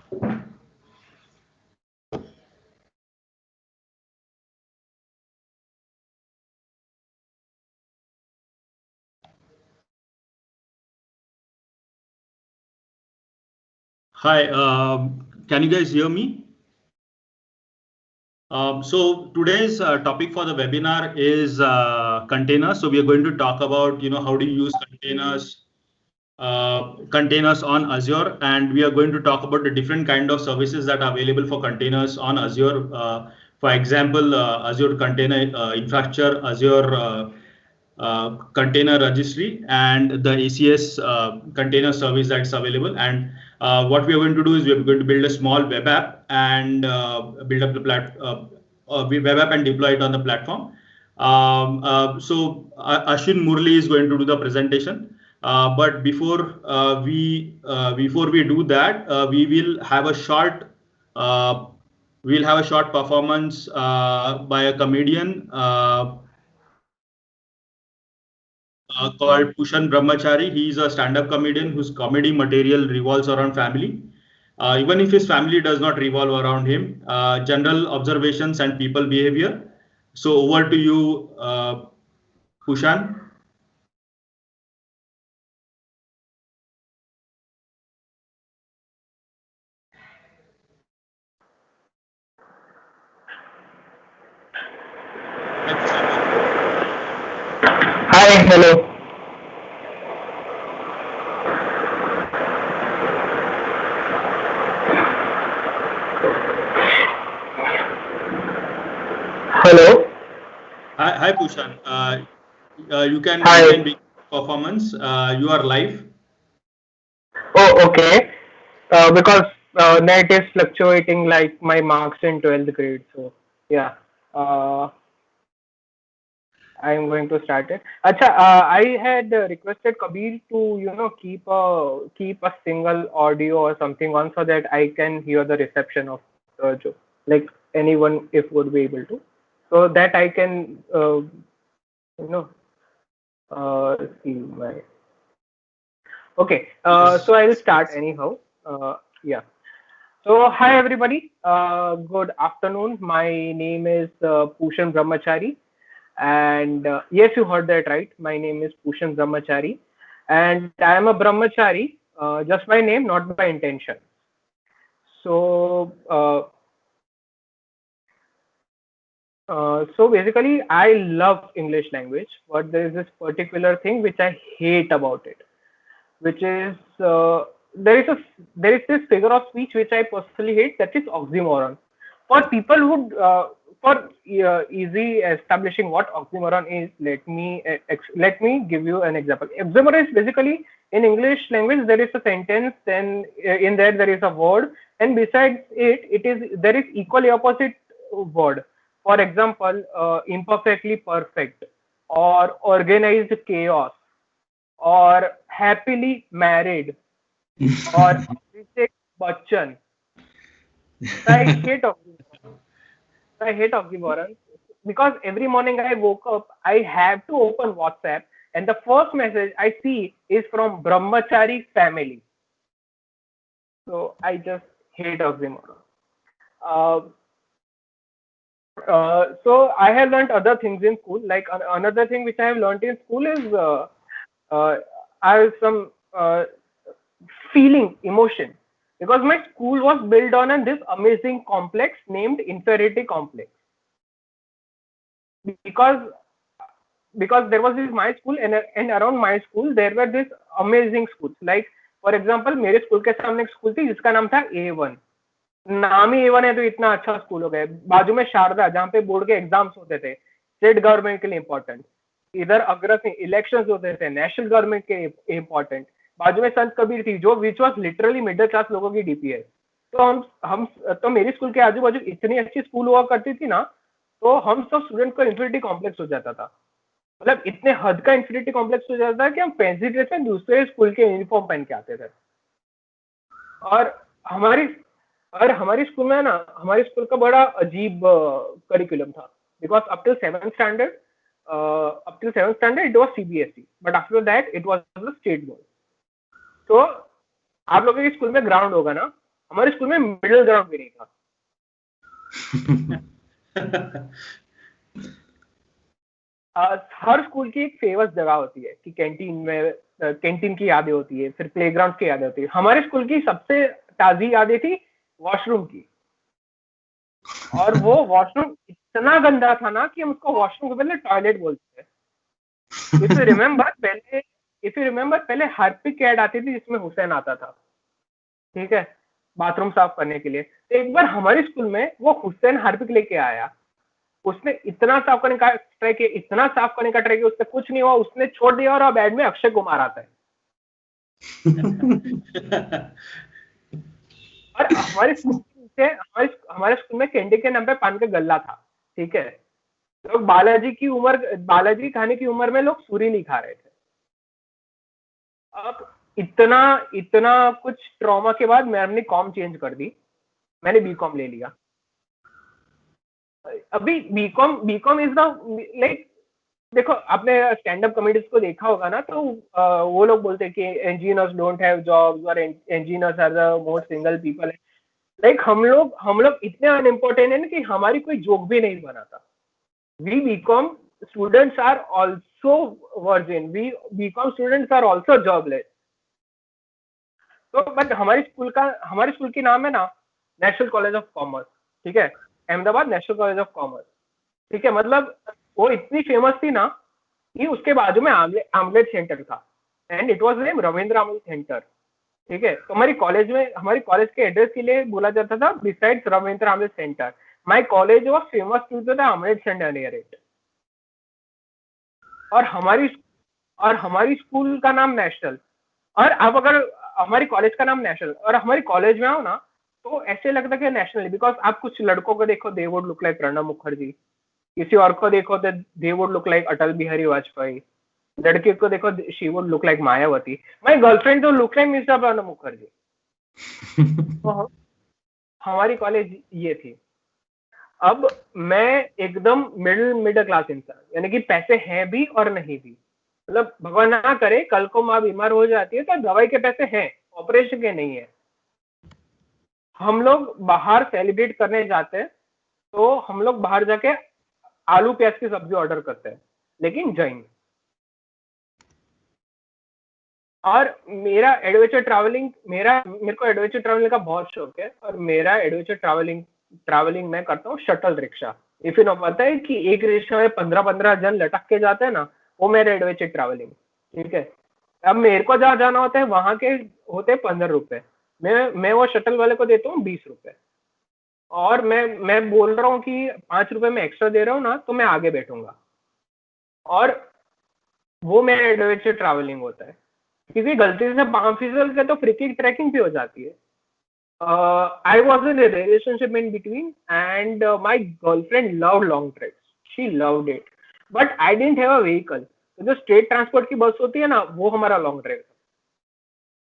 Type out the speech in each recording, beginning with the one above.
Hi, can you guys hear me? So today's topic for the webinar is containers. So we are going to talk about, how do you use containers on Azure, and we are going to talk about the different kind of services that are available for containers on Azure. For example, Azure Container Infrastructure, Azure Container Registry, and the ACS container service that's available. And what we are going to do is we are going to build a small web app and build up the web app and deploy it on the platform. So Ashwin Murli is going to do the presentation. But before we do that, we will have a short performance by a comedian called Pushan Brahmachari. He's a stand-up comedian whose comedy material revolves around family. Even if his family does not revolve around him, general observations and people behavior. So over to you, Pushan. Hi, hello. Hello. Hi Pushan. You can Hi. begin performance. You are live. Oh, okay. Because net is fluctuating like my marks in 12th grade. So, yeah. Uh, I'm going to start it. Acha, I had requested Kabir to, keep a single audio or something on so that I can hear the reception of the joke. Like anyone, if would be able to, so that I can, you know, see my. Okay, Yes. so I'll start anyhow. Yeah. So hi everybody. Good afternoon. My name is Pushan Brahmachari, and yes, you heard that right. My name is Pushan Brahmachari, and I am a Brahmachari, just by name, not by intention. So, so basically, I love English language, but there is this particular thing which I hate about it, which is there is a there is this figure of speech which I personally hate, that is oxymoron. For people who for easy establishing what oxymoron is, let me give you an example. Oxymoron is basically, in English language there is a sentence, then in there there is a word, and besides there is equally opposite word. For example, imperfectly perfect, or organized chaos, or happily married, or Abhishek Bachchan. I hate oxymorons. I hate oxymorons because every morning I woke up, I have to open WhatsApp, and the first message I see is from Brahmachari family. So I just hate oxymorons. Uh, so I have learned other things in school. Like another thing which I have learned in school is uh, I have some feeling, emotion, because my school was built on this amazing complex named inferiority complex. Because there was this my school, and around my school there were this amazing schools. Like for example, मेरे school के सामने एक school थी जिसका नाम था A1. नाम ही A1 है तो इतना अच्छा स्कूल हो गया. बाजू में शारदा, जहाँ पे बोर्ड के एग्जाम्स होते थे, स्टेट गवर्नमेंट के लिए इंपॉर्टेंट. इधर अग्रसेन इलेक्शंस होते थे, नेशनल गवर्नमेंट के इंपॉर्टेंट. बाजू में संत कबीर थी, जो which was literally middle class लोगों की डीपीएस. तो हम तो मेरी स्कूल के आजू बाजू इतनी अच्छी स्कूल हुआ करती थी ना, तो हम सब स्टूडेंट को इन्फिनिटी कॉम्प्लेक्स हो जाता था. मतलब इतने हद का इन्फिनिटी कॉम्प्लेक्स हो जाता था कि हम फैंसी ड्रेस में दूसरे स्कूल के यूनिफॉर्म पहन के आते थे. और हमारी हमारी स्कूल में ना, हमारी स्कूल का बड़ा अजीब करिकुलम था. Because up till seventh standard it was CBSE, but after that it was the state board. तो आप लोगों के स्कूल में ग्राउंड होगा ना, हमारे स्कूल में मिडिल ग्राउंड भी नहीं था। हर स्कूल की एक फेमस जगह होती है कि कैंटीन की यादें होती है, फिर प्लेग्राउंड की यादें होती है। हमारे स्कूल की सबसे ताजी यादें थी वॉशरूम की, और वो वॉशरूम इतना गंदा था ना कि हम उसको वॉशरूम के बदले टॉयलेट बोलते थे। इफ यू रिमेम्बर पहले हार्पिक ऐड आती थी जिसमें हुसैन आता था, ठीक है, बाथरूम साफ करने के लिए। तो एक बार हमारे स्कूल में वो हुसैन हार्पिक लेके आया, उसने इतना साफ करने का ट्राई किया, इतना साफ करने का ट्राई किया, उससे कुछ नहीं हुआ, उसने छोड़ दिया और अब एड में अक्षय कुमार आता है। और हमारे स्कूल से हमारे स्कूल में कैंडी के नाम पे पान का गल्ला था, ठीक है। लोग बालाजी खाने की उम्र में लोग सूरी नहीं खा रहे थे। अब इतना इतना कुछ ट्रॉमा के बाद मैंने अपनी कॉम चेंज कर दी, मैंने बीकॉम ले लिया। अभी बीकॉम इज द लाइक, देखो आपने स्टैंड अप कॉमेडीज को देखा होगा ना, तो वो लोग बोलते हैं कि इंजीनियर्स डोंट हैव जॉब्स और engineers are the most single people. Like हम लोग इतने अनइम्पोर्टेंट है ना कि हमारी कोई जोक भी नहीं बनाता। We BCom students are also virgin, we BCom students are also jobless. तो बट हमारे स्कूल की नाम है ना नेशनल कॉलेज ऑफ कॉमर्स, ठीक है, Ahmedabad national college of commerce, ठीक है। मतलब वो इतनी फेमस थी ना कि उसके बाजू में आमलेट सेंटर था, and it was name Ravindra omelette centre, ठीक है। तो हमारी कॉलेज के एड्रेस के लिए बोला जाता था besides Ravindra omelette centre, my college was famous to the omelette centre near it. और हमारी स्कूल का नाम नेशनल, और अब अगर हमारी कॉलेज का नाम नेशनल और हमारी कॉलेज में आओ ना, तो ऐसे लगता है कि नेशनल, बिकॉज आप कुछ लड़कों को देखो, they would look like Pranab Mukherjee, किसी और को देखो तो they would look like Atal Bihari Vajpayee, लड़की को देखो she would look like Mayawati, my girlfriend तो look like mister Pranab Mukherjee. तो हमारी कॉलेज ये थी। अब मैं एकदम मिडिल क्लास इंसान, यानी कि पैसे हैं भी और नहीं भी। मतलब भगवान ना करे कल को माँ बीमार हो जाती है तो दवाई के पैसे हैं, ऑपरेशन के नहीं है। हम लोग बाहर सेलिब्रेट करने जाते हैं तो हम लोग बाहर जाके आलू प्याज की सब्जी ऑर्डर करते हैं, लेकिन जैन। और मेरे को एडवेंचर ट्रैवलिंग का बहुत शौक है, और मेरा एडवेंचर ट्रैवलिंग मैं करता हूँ shuttle rickshaw. If you know, पता है कि एक रिक्शा में 15-15 जन लटक के जाते हैं ना, वो मेरा एडवेंचर ट्रैवलिंग, ठीक है। अब मेरे को जहाँ जाना होता है वहां के होते हैं 15 रुपए, मैं वो शटल वाले को देता हूँ 20 रुपए, और मैं बोल रहा हूँ कि 5 रुपए में एक्स्ट्रा दे रहा हूँ ना तो मैं आगे बैठूंगा। और वो मेरा एडवेंचर ट्रैवलिंग होता है, क्योंकि गलती से पाँव फिसल के तो फ्री की ट्रैकिंग भी हो जाती है। I was in a relationship in between, and my girlfriend loved long trips. She loved it, but I didn't have a vehicle. तो जो स्टेट ट्रांसपोर्ट की बस होती है ना, वो हमारा लॉन्ग ड्राइव था,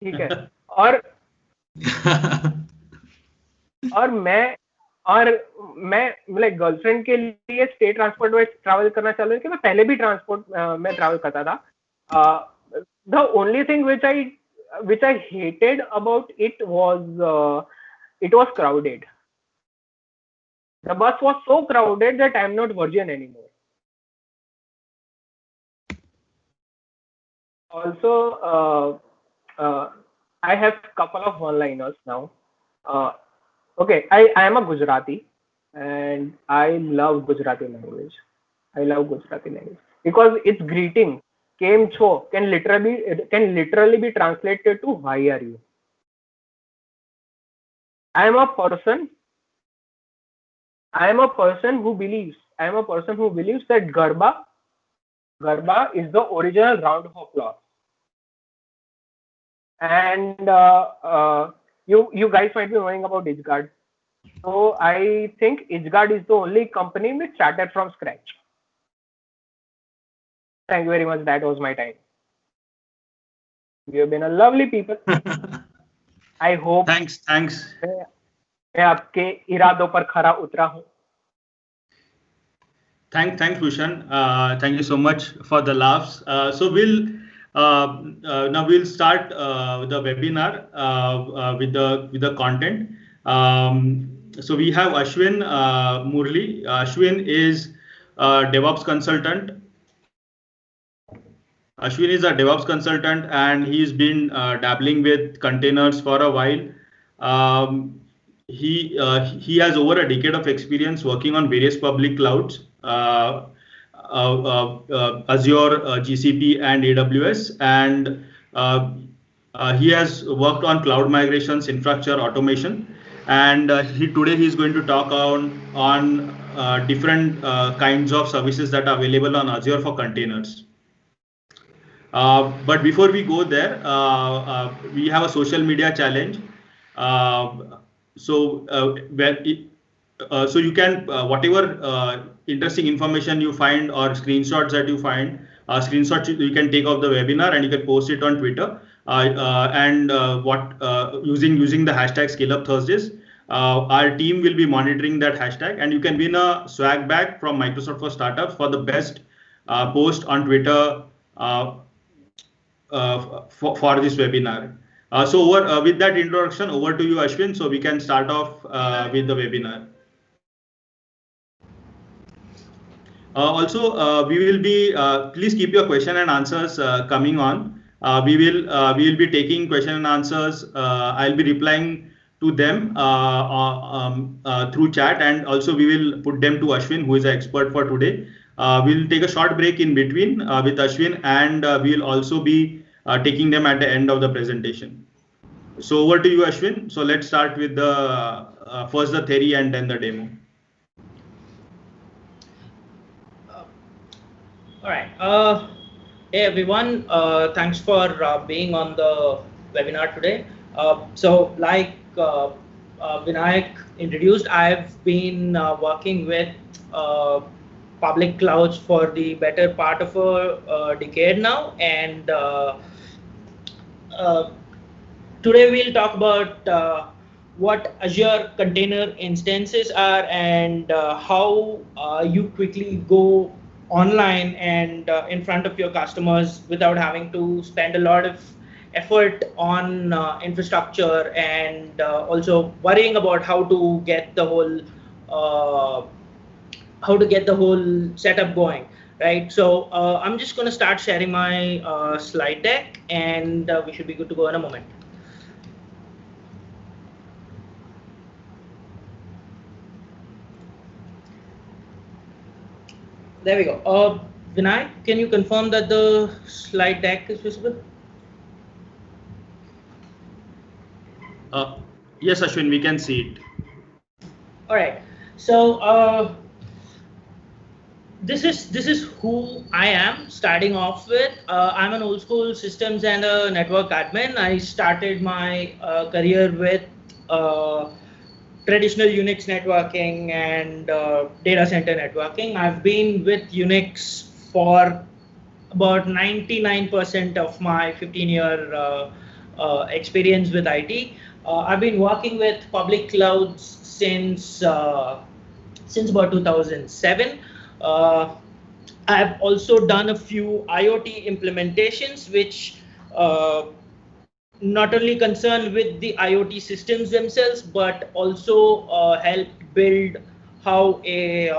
ठीक है। और और मैं मतलब गर्लफ्रेंड के लिए स्टेट ट्रांसपोर्ट में ट्रैवल करना चालू कि मैं पहले भी ट्रांसपोर्ट में ट्रैवल करता था। The only thing which I hated about it was crowded. The bus was so crowded that I am not virgin anymore. Also, I have couple of one-liners now. Okay, I am a Gujarati, and I love Gujarati language. Because its greeting "Kem Cho" can literally be translated to "Why are you?" I am a person who believes that Garba is the original round of applause. And you guys might be knowing about IJGARD. So I think IJGARD is the only company which started from scratch. Thank you very much. That was my time. You have been a lovely people. I hope. Thanks. मैं आपके इरादों पर खरा उतरा हूँ. Thanks, Bhushan. Thank you so much for the laughs. So we'll Now we'll start the webinar with the content. So we have Ashwin Murli. Ashwin is a DevOps consultant. Ashwin is a DevOps consultant, and he's been dabbling with containers for a while. He has over a decade of experience working on various public clouds, Azure, GCP, and AWS, and he has worked on cloud migrations, infrastructure automation, and today he's going to talk on different kinds of services that are available on Azure for containers. But before we go there, we have a social media challenge. So you can whatever interesting information you find or screenshots that you find, screenshots you can take of the webinar and you can post it on Twitter. Using the hashtag #ScaleUpThursdays. Our team will be monitoring that hashtag, and you can win a swag bag from Microsoft for Startups for the best post on Twitter for this webinar. With that introduction, over to you, Ashwin, so we can start off with the webinar. We will be, please keep your question and answers coming on. We will be taking question and answers. I'll be replying to them through chat, and also we will put them to Ashwin, who is an expert for today. We'll take a short break in between with Ashwin, and we'll also be taking them at the end of the presentation. So over to you, Ashwin. So let's start with the first the theory and then the demo. All right. Hey everyone. Thanks for being on the webinar today. So like Vinayak introduced, I've been working with public clouds for the better part of a decade now, and today we'll talk about what Azure container instances are and how you quickly go online and in front of your customers without having to spend a lot of effort on infrastructure, and also worrying about how to get the whole setup going, right? So I'm just going to start sharing my slide deck, and we should be good to go in a moment. There we go. Vinayak, can you confirm that the slide deck is visible? Yes, Ashwin, we can see it. All right. So this is who I am. Starting off with, I'm an old school systems and a network admin. I started my career with traditional Unix networking and data center networking. I've been with Unix for about 99% of my 15-year experience with IT. I've been working with public clouds since about 2007. I've also done a few IoT implementations, which not only concerned with the IoT systems themselves, but also help build how a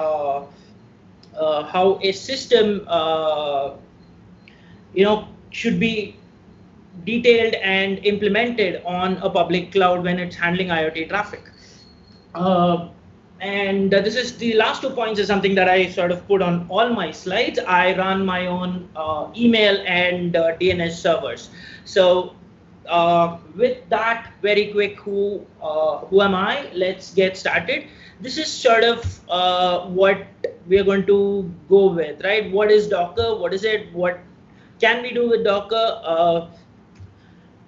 system should be detailed and implemented on a public cloud when it's handling IoT traffic. And this is the last 2 points is something that I sort of put on all my slides. I run my own email and DNS servers. So with that, very quick, who am I? Let's get started. This is sort of what we're going to go with, right? What is Docker? What is it? What can we do with Docker?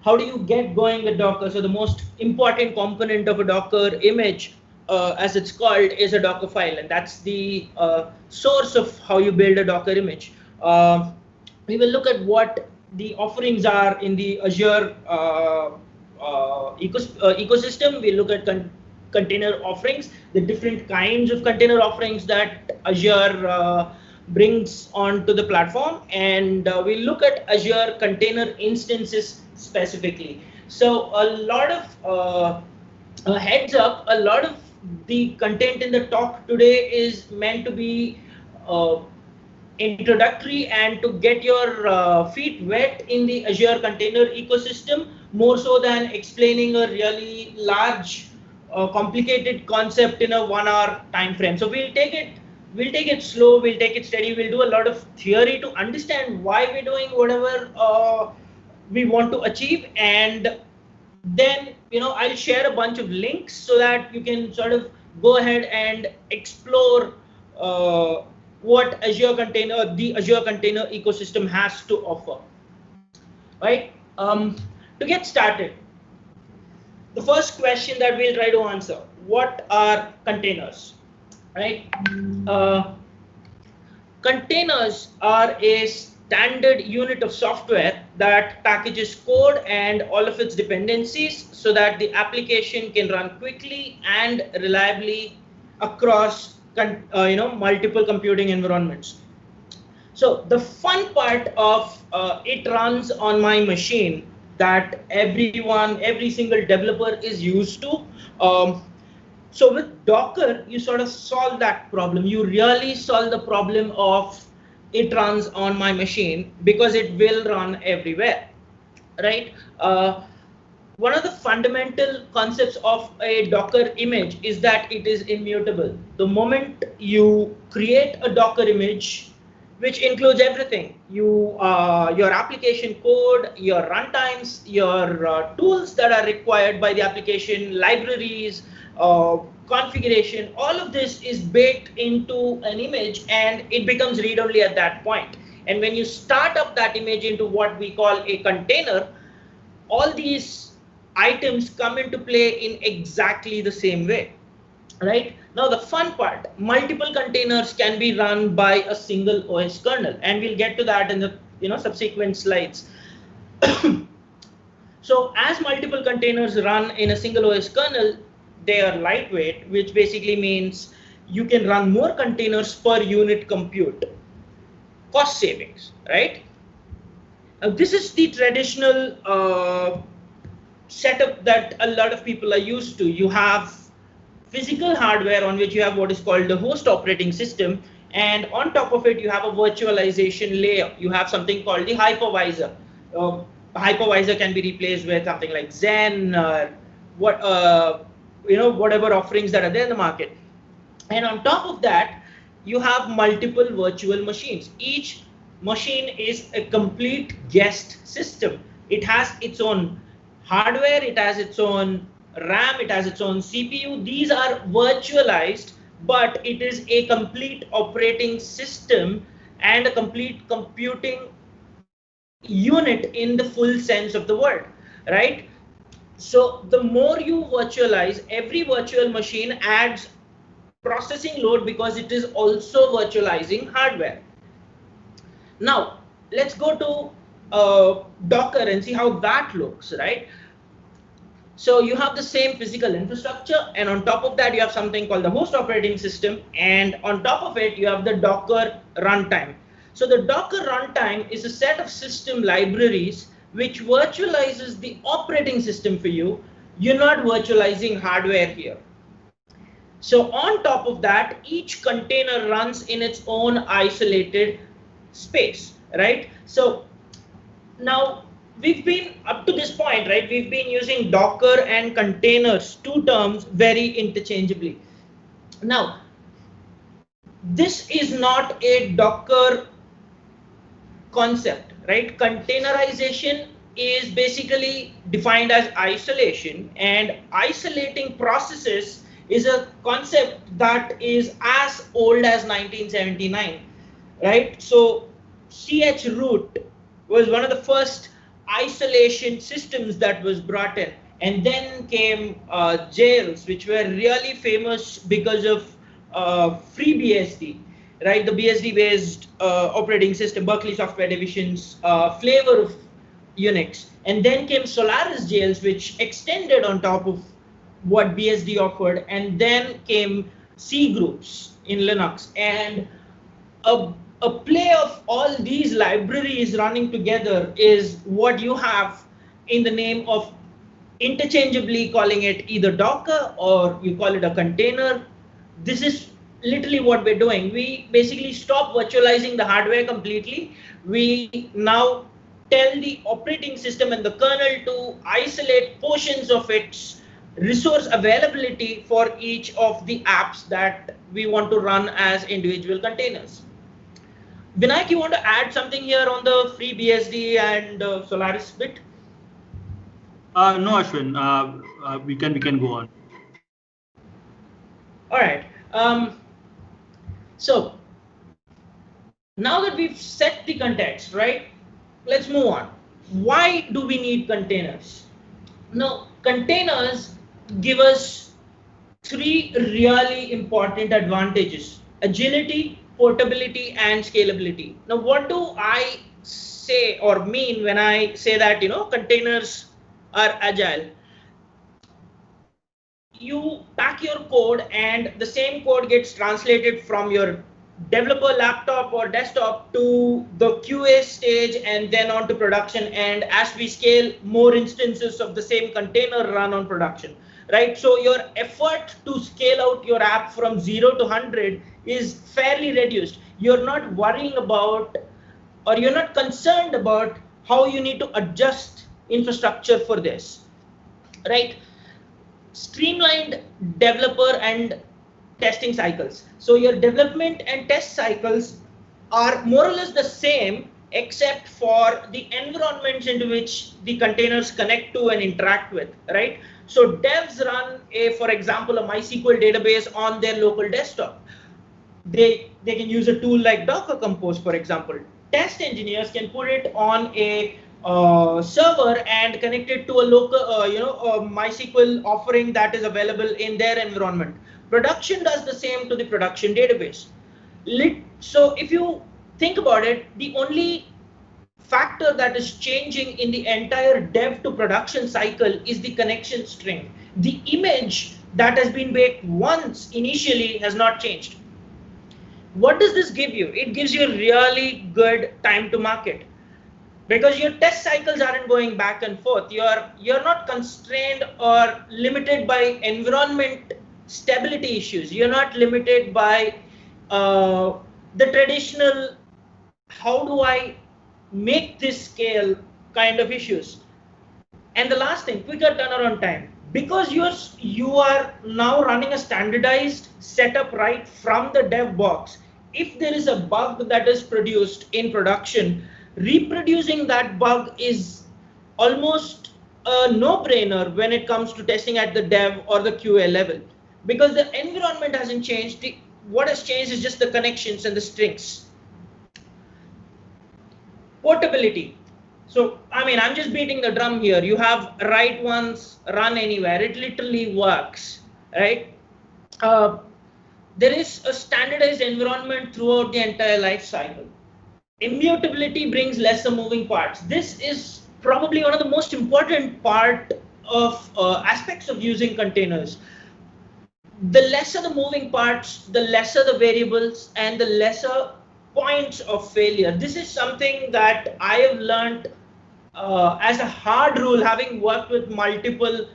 How do you get going with Docker? So the most important component of a Docker image, as it's called, is a Docker file, and that's the source of how you build a Docker image. We will look at what the offerings are in the Azure ecosystem. We look at container offerings, the different kinds of container offerings that Azure brings onto the platform, and we look at Azure container instances specifically. So a lot of a heads up, a lot of the content in the talk today is meant to be uh, introductory and to get your feet wet in the Azure container ecosystem, more so than explaining a really large, complicated concept in a 1 hour time frame. So we'll take it slow, we'll take it steady, we'll do a lot of theory to understand why we're doing whatever we want to achieve, and then I'll share a bunch of links so that you can sort of go ahead and explore what the Azure container ecosystem has to offer. Right? To get started, the first question that we'll try to answer: what are containers? Right? Containers are a standard unit of software that packages code and all of its dependencies so that the application can run quickly and reliably across multiple computing environments. So the fun part of it runs on my machine that every single developer is used to. So with Docker, you sort of solve that problem. You really solve the problem of it runs on my machine because it will run everywhere, right? One of the fundamental concepts of a Docker image is that it is immutable. The moment you create a Docker image, which includes everything, your application code, your runtimes, your tools that are required by the application, libraries, configuration, all of this is baked into an image and it becomes read-only at that point. And when you start up that image into what we call a container, all these items come into play in exactly the same way, right? Now the fun part, multiple containers can be run by a single OS kernel, and we'll get to that in the subsequent slides. So as multiple containers run in a single OS kernel, they are lightweight, which basically means you can run more containers per unit compute. Cost savings, right? Now this is the traditional setup that a lot of people are used to. You have physical hardware on which you have what is called the host operating system, and on top of it you have a virtualization layer. You have something called the hypervisor. Hypervisor can be replaced with something like Zen or whatever offerings that are there in the market. And on top of that, you have multiple virtual machines. Each machine is a complete guest system. It has its own hardware, it has its own RAM, it has its own CPU. These are virtualized, but it is a complete operating system and a complete computing unit in the full sense of the word, right? So the more you virtualize, every virtual machine adds processing load because it is also virtualizing hardware. Now let's go to Docker and see how that looks, right? So you have the same physical infrastructure, and on top of that you have something called the host operating system, and on top of it you have the Docker runtime. So the Docker runtime is a set of system libraries which virtualizes the operating system for you. You're not virtualizing hardware here. So on top of that, each container runs in its own isolated space, right? So now we've been up to this point, right? We've been using Docker and containers, two terms, very interchangeably. Now, this is not a Docker concept, right? Containerization is basically defined as isolation, and isolating processes is a concept that is as old as 1979, right? So chroot was one of the first isolation systems that was brought in, and then came jails, which were really famous because of FreeBSD, right? The BSD based operating system, Berkeley Software Division's flavor of Unix. And then came Solaris jails, which extended on top of what BSD offered, and then came C groups in Linux. And a a play of all these libraries running together is what you have in the name of interchangeably calling it either Docker or you call it a container. This is literally what we're doing. We basically stop virtualizing the hardware completely. We now tell the operating system and the kernel to isolate portions of its resource availability for each of the apps that we want to run as individual containers. Vinayak, you want to add something here on the FreeBSD and Solaris bit? No, Ashwin. We can go on. All right. So now that we've set the context, right? Let's move on. Why do we need containers? Now, containers give us three really important advantages: agility, portability, and scalability. Now, what do I say or mean when I say that, containers are agile? You pack your code and the same code gets translated from your developer laptop or desktop to the QA stage and then on to production. And as we scale, more instances of the same container run on production, right? So your effort to scale out your app from 0 to 100 is fairly reduced. You're not worrying about, or you're not concerned about how you need to adjust infrastructure for this, right? Streamlined developer and testing cycles. So your development and test cycles are more or less the same, except for the environments into which the containers connect to and interact with, right? So devs run for example, a MySQL database on their local desktop. They can use a tool like Docker Compose, for example. Test engineers can put it on a server and connect it to a local, MySQL offering that is available in their environment. Production does the same to the production database. So if you think about it, the only factor that is changing in the entire dev to production cycle is the connection string. The image that has been baked once initially has not changed. What does this give you? It gives you a really good time to market, because your test cycles aren't going back and forth. You're not constrained or limited by environment stability issues. You're not limited by the traditional how do I make this scale kind of issues. And the last thing, quicker turnaround time. Because you are now running a standardized setup right from the dev box. If there is a bug that is produced in production, reproducing that bug is almost a no-brainer when it comes to testing at the dev or the QA level, because the environment hasn't changed. What has changed is just the connections and the strings. Portability. So, I'm just beating the drum here. You have write once, run anywhere. It literally works, right? There is a standardized environment throughout the entire life cycle. Immutability brings lesser moving parts. This is probably one of the most important part of aspects of using containers. The lesser the moving parts, the lesser the variables, and the lesser points of failure. This is something that I have learned as a hard rule, having worked with multiple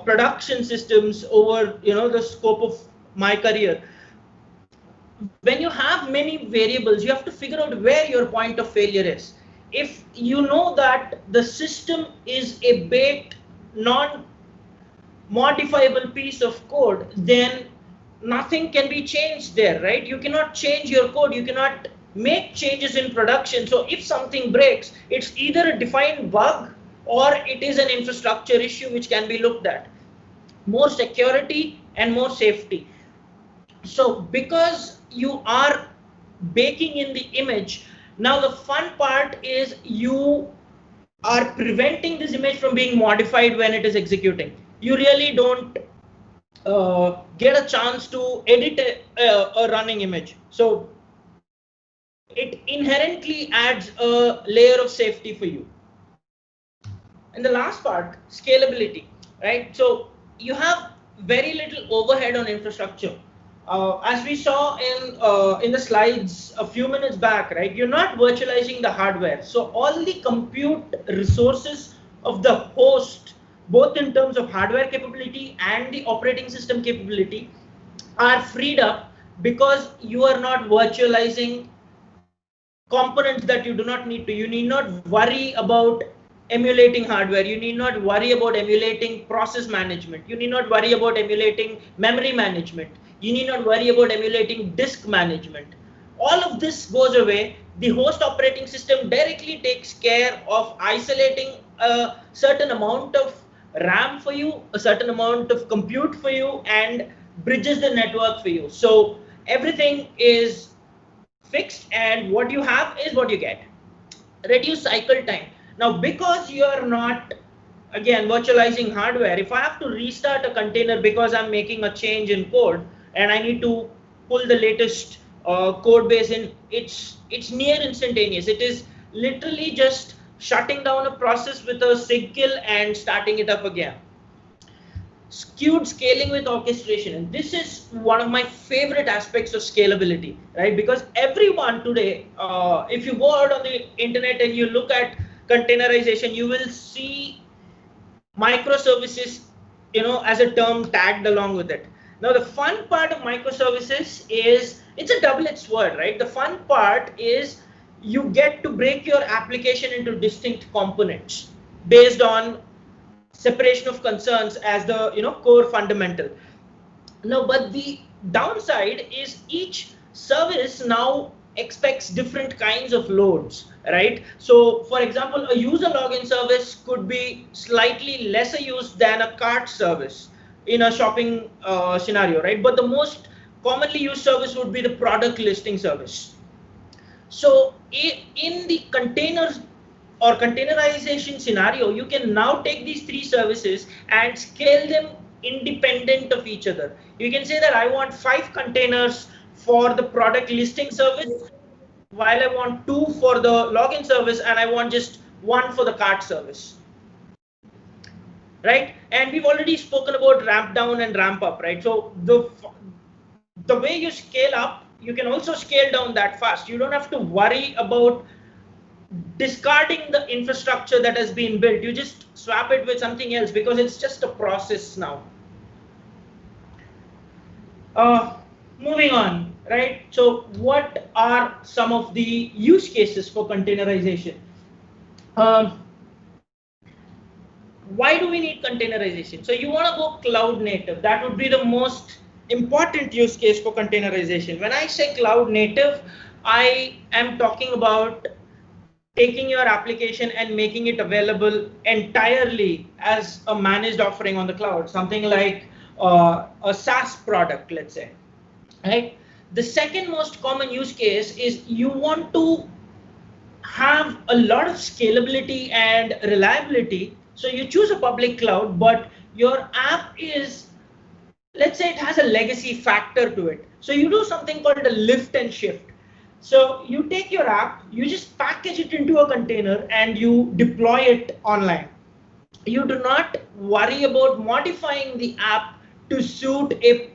production systems over the scope of my career. When you have many variables, you have to figure out where your point of failure is. If you know that the system is a baked, non-modifiable piece of code, then nothing can be changed there, right? You cannot change your code. You cannot make changes in production. So if something breaks, it's either a defined bug or it is an infrastructure issue which can be looked at. More security and more safety. So because you are baking in the image, now the fun part is you are preventing this image from being modified when it is executing. You really don't get a chance to edit a running image. So it inherently adds a layer of safety for you. And the last part, scalability, right? So you have very little overhead on infrastructure. as we saw in the slides a few minutes back, right? You're not virtualizing the hardware, so all the compute resources of the host, both in terms of hardware capability and the operating system capability, are freed up because you are not virtualizing components that you do not need to. You need not worry about emulating hardware. You need not worry about emulating process management. You need not worry about emulating memory management. You need not worry about emulating disk management. All of this goes away. The host operating system directly takes care of isolating a certain amount of RAM for you, a certain amount of compute for you, and bridges the network for you. So everything is fixed, and what you have is what you get. Reduce cycle time. Now, because you are not, again, virtualizing hardware, if I have to restart a container because I'm making a change in code and I need to pull the latest code base in, it's near instantaneous. It is literally just shutting down a process with a sig kill and starting it up again. Skewed scaling with orchestration, and this is one of my favorite aspects of scalability, right? Because everyone today, if you go out on the internet and you look at containerization, you will see microservices, as a term tagged along with it. Now, the fun part of microservices is it's a double-edged sword, right? The fun part is you get to break your application into distinct components based on separation of concerns as the core fundamental. Now, but the downside is each service now expects different kinds of loads, right? So, for example, a user login service could be slightly lesser used than a cart service in a shopping scenario, right? But the most commonly used service would be the product listing service. So, in the containers or containerization scenario, you can now take these three services and scale them independent of each other. You can say that I want 5 containers for the product listing service, while I want 2 for the login service, and I want just 1 for the cart service, right? And we've already spoken about ramp down and ramp up, right? So the way you scale up, you can also scale down that fast. You don't have to worry about discarding the infrastructure that has been built. You just swap it with something else because it's just a process now. Moving on, right? So what are some of the use cases for containerization? Why do we need containerization? So you want to go cloud native. That would be the most important use case for containerization. When I say cloud native, I am talking about taking your application and making it available entirely as a managed offering on the cloud, something like a SaaS product, let's say, right? The second most common use case is you want to have a lot of scalability and reliability. So you choose a public cloud, but your app is, let's say it has a legacy factor to it. So you do something called a lift and shift. So you take your app, you just package it into a container and you deploy it online. You do not worry about modifying the app to suit a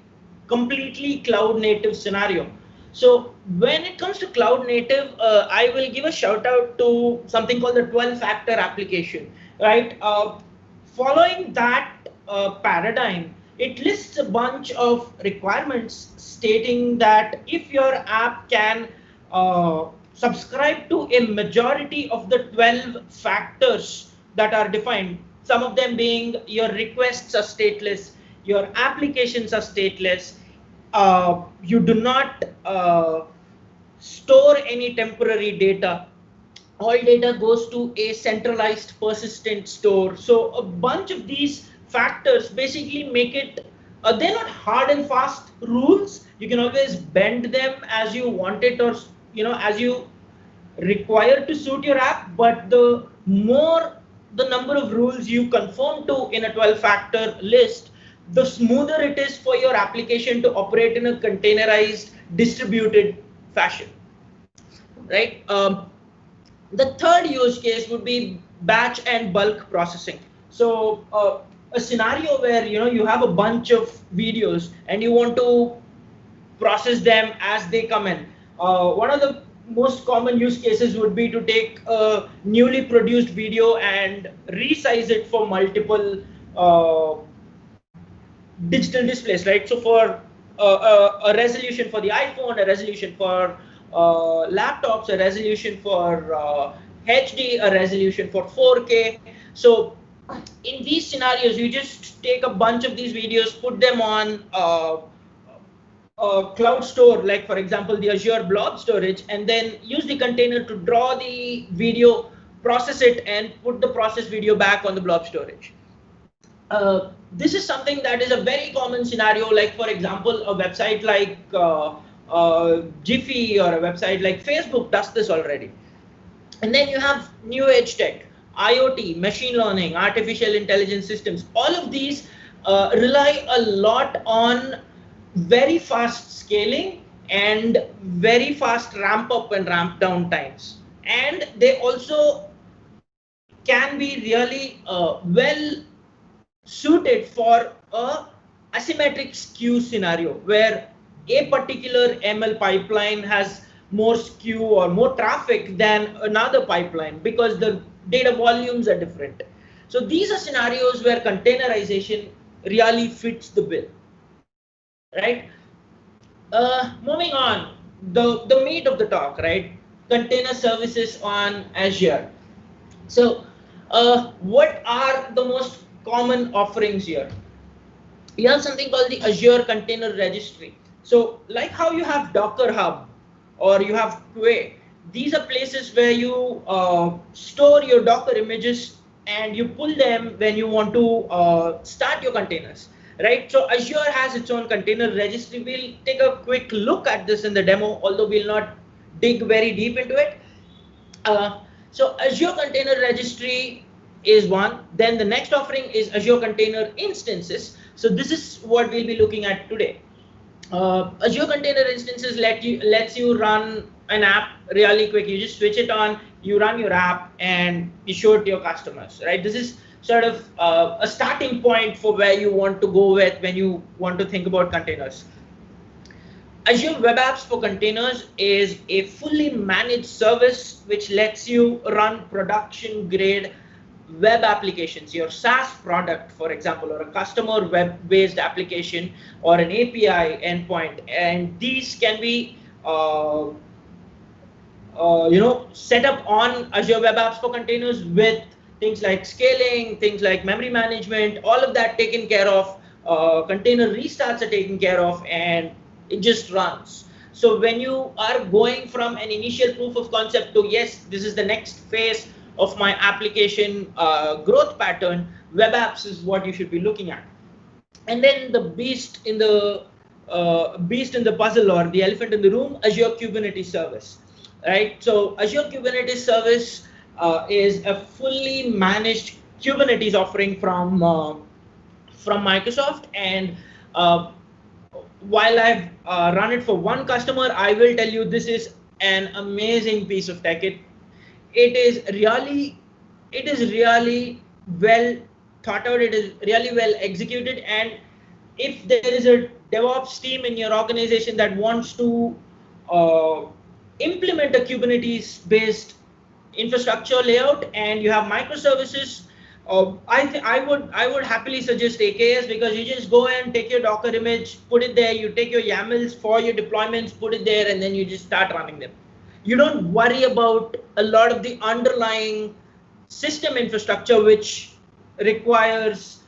completely cloud native scenario. So when it comes to cloud native, I will give a shout out to something called the 12-factor application, right? Following that paradigm, it lists a bunch of requirements stating that if your app can subscribe to a majority of the 12 factors that are defined, some of them being your requests are stateless, your applications are stateless, you do not store any temporary data, all data goes to a centralized persistent store. So a bunch of these factors basically make it, they're not hard and fast rules. You can always bend them as you want it, or as you require to suit your app. But the more the number of rules you conform to in a 12-factor list, the smoother it is for your application to operate in a containerized, distributed fashion, right? The third use case would be batch and bulk processing. So a scenario where you have a bunch of videos and you want to process them as they come in. One of the most common use cases would be to take a newly produced video and resize it for multiple digital displays, right? So for a resolution for the iPhone, a resolution for laptops, a resolution for HD, a resolution for 4K. So in these scenarios, you just take a bunch of these videos, put them on a cloud store, like for example, the Azure blob storage, and then use the container to draw the video, process it, and put the processed video back on the blob storage. This is something that is a very common scenario, like for example, a website like Jiffy or a website like Facebook does this already. And then you have new age tech, IoT, machine learning, artificial intelligence systems. All of these rely a lot on very fast scaling and very fast ramp up and ramp down times. And they also can be really well suited for a asymmetric skew scenario where a particular ML pipeline has more skew or more traffic than another pipeline because the data volumes are different. So these are scenarios where containerization really fits the bill, right? Moving on, the meat of the talk, right? Container services on Azure. So what are the most common offerings here? You have something called the Azure Container Registry. So like how you have Docker Hub or you have Quay, these are places where you store your Docker images and you pull them when you want to start your containers, right? So Azure has its own container registry. We'll take a quick look at this in the demo, although we'll not dig very deep into it. So Azure Container Registry is one. Then the next offering is Azure Container Instances. So this is what we'll be looking at today. Azure Container Instances lets you run an app really quick. You just switch it on, you run your app, and you show it to your customers, right? This is sort of a starting point for where you want to go with when you want to think about containers. Azure Web Apps for Containers is a fully managed service which lets you run production grade web applications, your SaaS product, for example, or a customer web-based application or an API endpoint, and these can be set up on Azure Web Apps for Containers with things like scaling, things like memory management, all of that taken care of. Container restarts are taken care of, and it just runs. So when you are going from an initial proof of concept to yes, this is the next phase of my application growth pattern, web apps is what you should be looking at. And then the beast in the puzzle, or the elephant in the room, Azure Kubernetes Service, right? So Azure Kubernetes Service is a fully managed Kubernetes offering from Microsoft, and while I've run it for one customer, I will tell you this is an amazing piece of tech. It is really well thought out. It is really well executed, and if there is a DevOps team in your organization that wants to implement a Kubernetes based infrastructure layout and you have microservices, I would happily suggest AKS, because you just go and take your Docker image, put it there, you take your YAMLs for your deployments, put it there, and then you just start running them. You don't worry about a lot of the underlying system infrastructure, which requires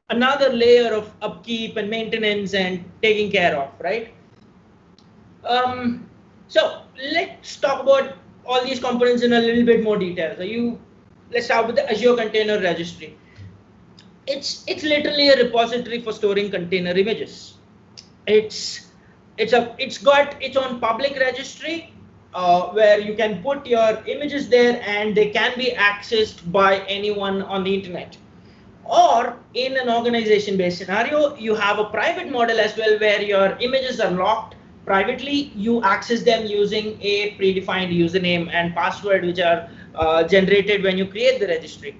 another layer of upkeep and maintenance and taking care of, right? So let's talk about all these components in a little bit more detail. Let's start with the Azure Container Registry. It's literally a repository for storing container images. It's got its own public registry where you can put your images there and they can be accessed by anyone on the internet. Or in an organization-based scenario, you have a private model as well, where your images are locked privately. You access them using a predefined username and password, which are generated when you create the registry.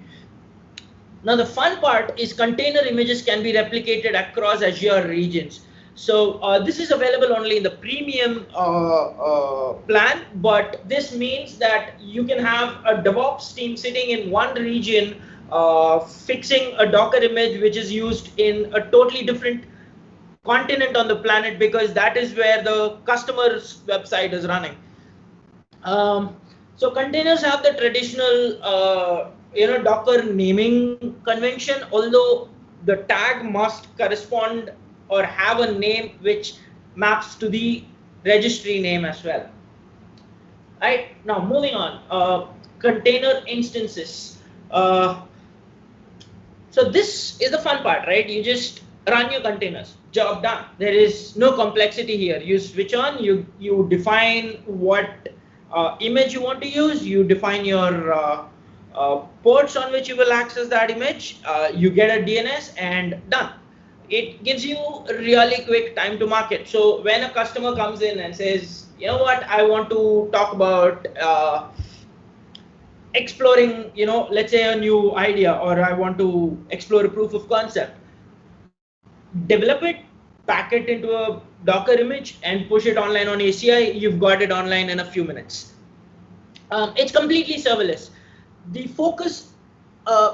Now, the fun part is container images can be replicated across Azure regions. So this is available only in the premium plan, but this means that you can have a DevOps team sitting in one region fixing a Docker image which is used in a totally different continent on the planet, because that is where the customer's website is running. So containers have the traditional Docker naming convention, although the tag must correspond or have a name which maps to the registry name as well. Right, now moving on, container instances. So this is the fun part, right? You just run your containers, job done. There is no complexity here. You switch on, you define what image you want to use, you define your ports on which you will access that image, you get a DNS and done. It gives you a really quick time to market. So when a customer comes in and says, you know what, I want to talk about exploring, let's say a new idea, or I want to explore a proof of concept, develop it, pack it into a Docker image and push it online on ACI, you've got it online in a few minutes. It's completely serverless. The focus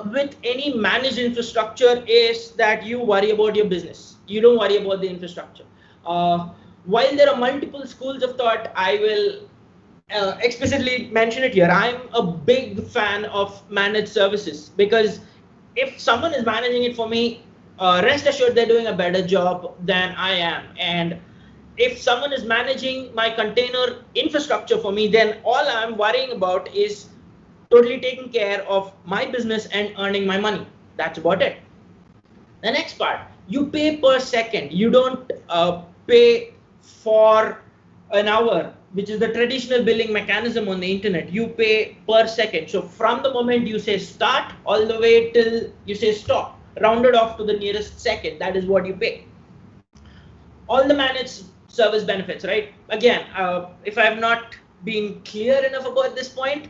with any managed infrastructure is that you worry about your business. You don't worry about the infrastructure. While there are multiple schools of thought, I will explicitly mention it here. I'm a big fan of managed services, because if someone is managing it for me, rest assured they're doing a better job than I am. And if someone is managing my container infrastructure for me, then all I'm worrying about is totally taking care of my business and earning my money. That's about it. The next part, you pay per second. You don't pay for an hour, which is the traditional billing mechanism on the internet. You pay per second. So from the moment you say start all the way till you say stop, rounded off to the nearest second, that is what you pay. All the managed service benefits, right? Again, if I have not been clear enough about this point,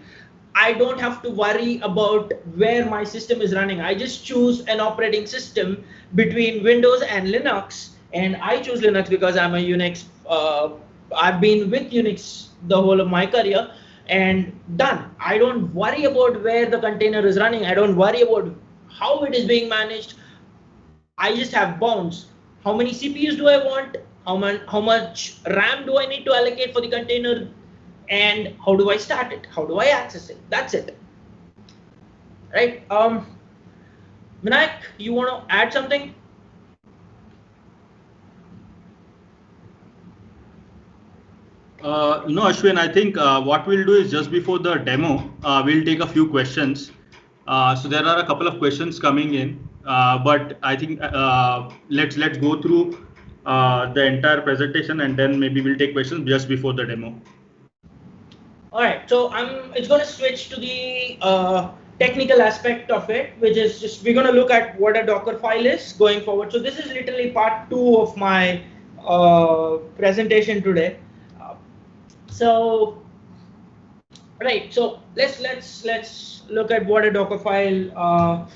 I don't have to worry about where my system is running. I just choose an operating system between Windows and Linux, and I choose Linux because I'm a Unix. I've been with Unix the whole of my career, and done. I don't worry about where the container is running. I don't worry about how it is being managed. I just have bounds. How many CPUs do I want? How much RAM do I need to allocate for the container? And how do I start it? How do I access it? That's it. Right? Vinayak, you want to add something? No, Ashwin, I think what we'll do is just before the demo, we'll take a few questions. So there are a couple of questions coming in, but I think let's go through the entire presentation, and then maybe we'll take questions just before the demo. All right, so it's going to switch to the technical aspect of it, which is just we're going to look at what a Docker file is going forward. So this is literally part 2 of my presentation today. So right, so let's look at what a Docker file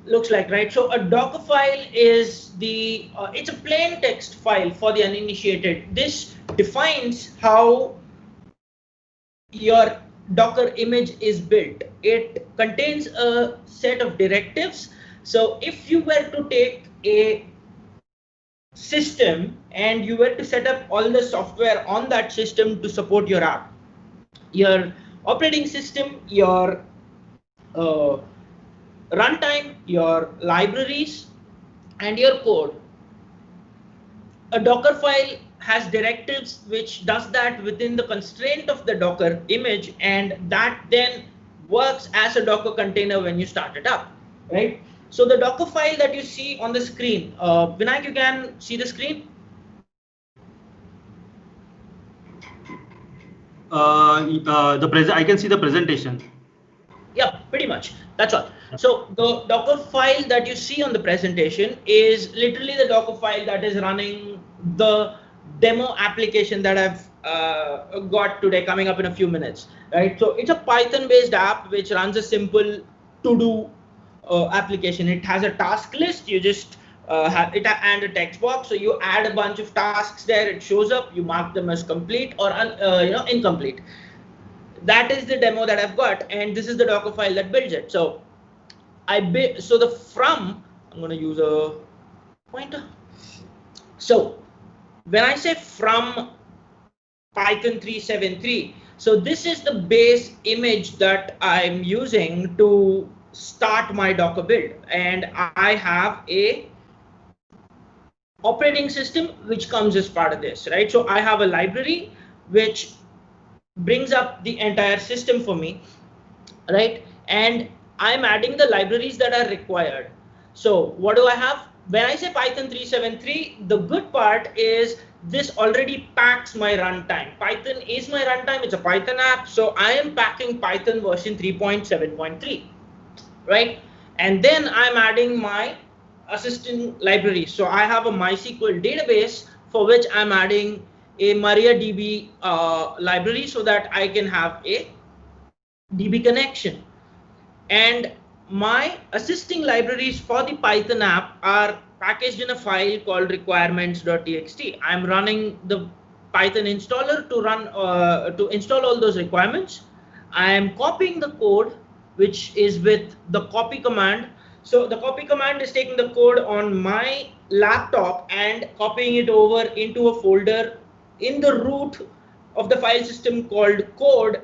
looks like, right? So a Docker file is it's a plain text file for the uninitiated. This defines how your Docker image is built. It contains a set of directives. So if you were to take a system and you were to set up all the software on that system to support your app, your operating system, your runtime, your libraries, and your code, a Docker file has directives which does that within the constraint of the Docker image, and that then works as a Docker container when you start it up, right? So the Docker file that you see on the screen, Vinayak, you can see the screen? I can see the presentation. Yeah, pretty much. That's all. So the Docker file that you see on the presentation is literally the Docker file that is running the demo application that I've got today coming up in a few minutes, right? So it's a Python-based app which runs a simple to-do application. It has a task list. You just and a text box. So you add a bunch of tasks there, it shows up, you mark them as complete or incomplete. That is the demo that I've got, and this is the Docker file that builds it. So I'm going to use a pointer. So when I say from Python 373, so this is the base image that I'm using to start my Docker build, and I have a operating system which comes as part of this, right? So I have a library which brings up the entire system for me, right? And I'm adding the libraries that are required. So what do I have? When I say Python 373, the good part is this already packs my runtime. Python is my runtime, it's a Python app. So I am packing Python version 3.7.3, right? And then I'm adding my assistant library. So I have a MySQL database for which I'm adding a MariaDB library so that I can have a DB connection. And my assisting libraries for the Python app are packaged in a file called requirements.txt. I'm running the Python installer to install all those requirements. I am copying the code, which is with the copy command. So the copy command is taking the code on my laptop and copying it over into a folder in the root of the file system called code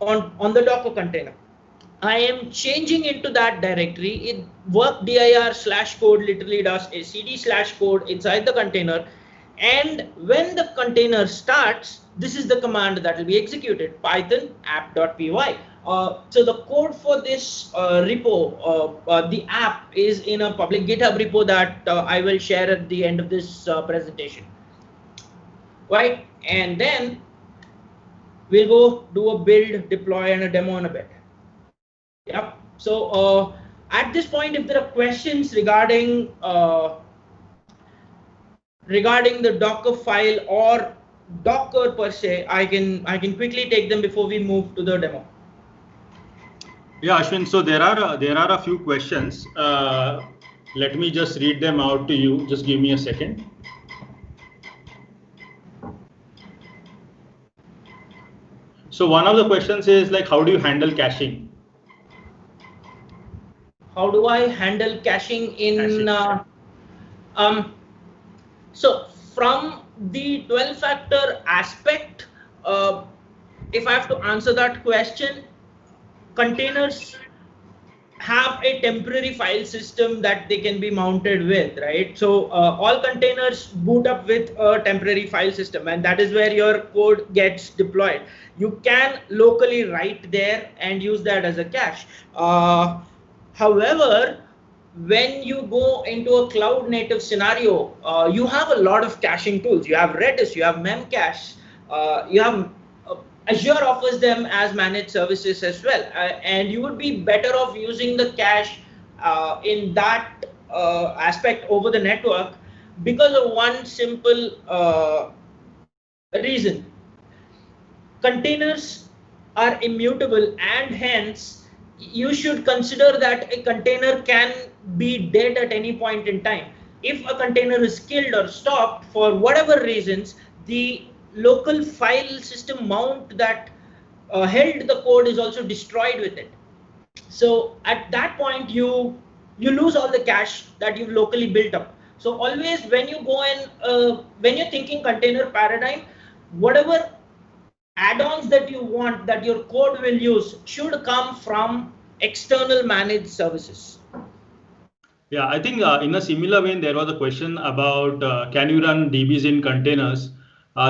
on the Docker container. I am changing into that directory. It work_dir/code literally does a cd/code inside the container. And when the container starts, this is the command that will be executed, python app.py. So the code for this repo, the app, is in a public GitHub repo that I will share at the end of this presentation. Right? And then we'll go do a build, deploy, and a demo in a bit. Yep. So at this point, if there are questions regarding the Docker file or Docker per se, I can quickly take them before we move to the demo. Yeah, Ashwin. So there are a few questions. Let me just read them out to you. Just give me a second. So one of the questions is like, how do you handle caching? How do I handle caching in? So from the 12-factor aspect, if I have to answer that question, containers have a temporary file system that they can be mounted with, right? So all containers boot up with a temporary file system, and that is where your code gets deployed. You can locally write there and use that as a cache. However, when you go into a cloud native scenario, you have a lot of caching tools. You have Redis, you have Memcache, you have Azure offers them as managed services as well. And you would be better off using the cache in that aspect over the network because of one simple reason. Containers are immutable, and hence you should consider that a container can be dead at any point in time. If a container is killed or stopped for whatever reasons, the local file system mount that held the code is also destroyed with it. So at that point, you lose all the cache that you've locally built up. So always when you go in, when you're thinking container paradigm, whatever add-ons that you want that your code will use should come from external managed services. Yeah, I think in a similar vein, there was a question about can you run DBs in containers?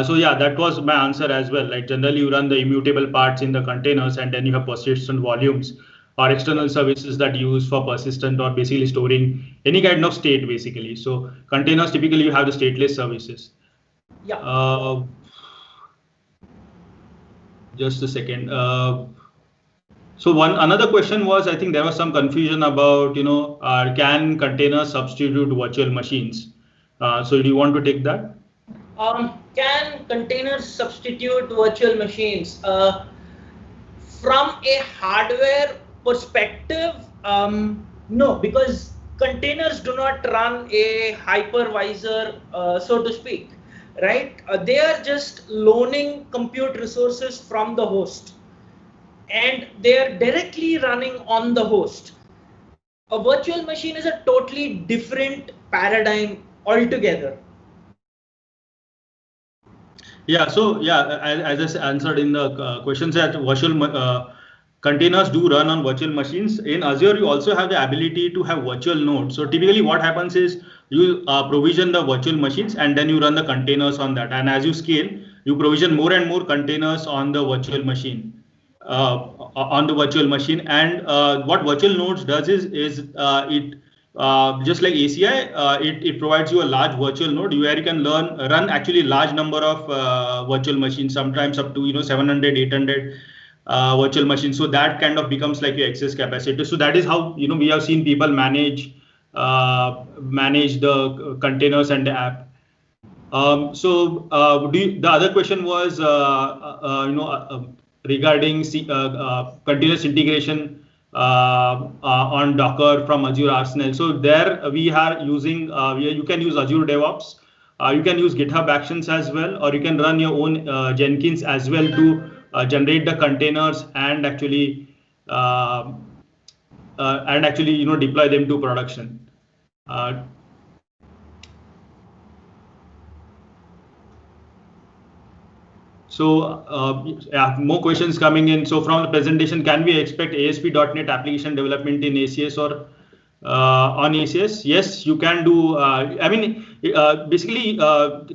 So yeah, that was my answer as well. Like generally you run the immutable parts in the containers, and then you have persistent volumes or external services that you use for persistent or basically storing any kind of state basically. So containers, typically you have the stateless services. Yeah. Just a second. So another question was, I think there was some confusion about, can containers substitute virtual machines? So do you want to take that? Can containers substitute virtual machines? From a hardware perspective, no, because containers do not run a hypervisor, so to speak, right? They are just loaning compute resources from the host, and they are directly running on the host. A virtual machine is a totally different paradigm altogether. Yeah, so yeah, as I answered in the questions, that containers do run on virtual machines. In Azure, you also have the ability to have virtual nodes. So typically what happens is you provision the virtual machines and then you run the containers on that. And as you scale, you provision more and more containers on the virtual machine. And what virtual nodes does is it just like ACI, it provides you a large virtual node where you can run actually large number of virtual machines, sometimes up to 700, 800 virtual machines. So that kind of becomes like your excess capacity. So that is how we have seen people manage the containers and the app. The other question was, regarding continuous integration on Docker from Azure Arsenal. So there we are using, you can use Azure DevOps, you can use GitHub Actions as well, or you can run your own Jenkins as well to generate the containers and actually deploy them to production. Yeah, more questions coming in. So from the presentation, can we expect ASP.NET application development in ACS or on ACS? Yes, you can do. Basically,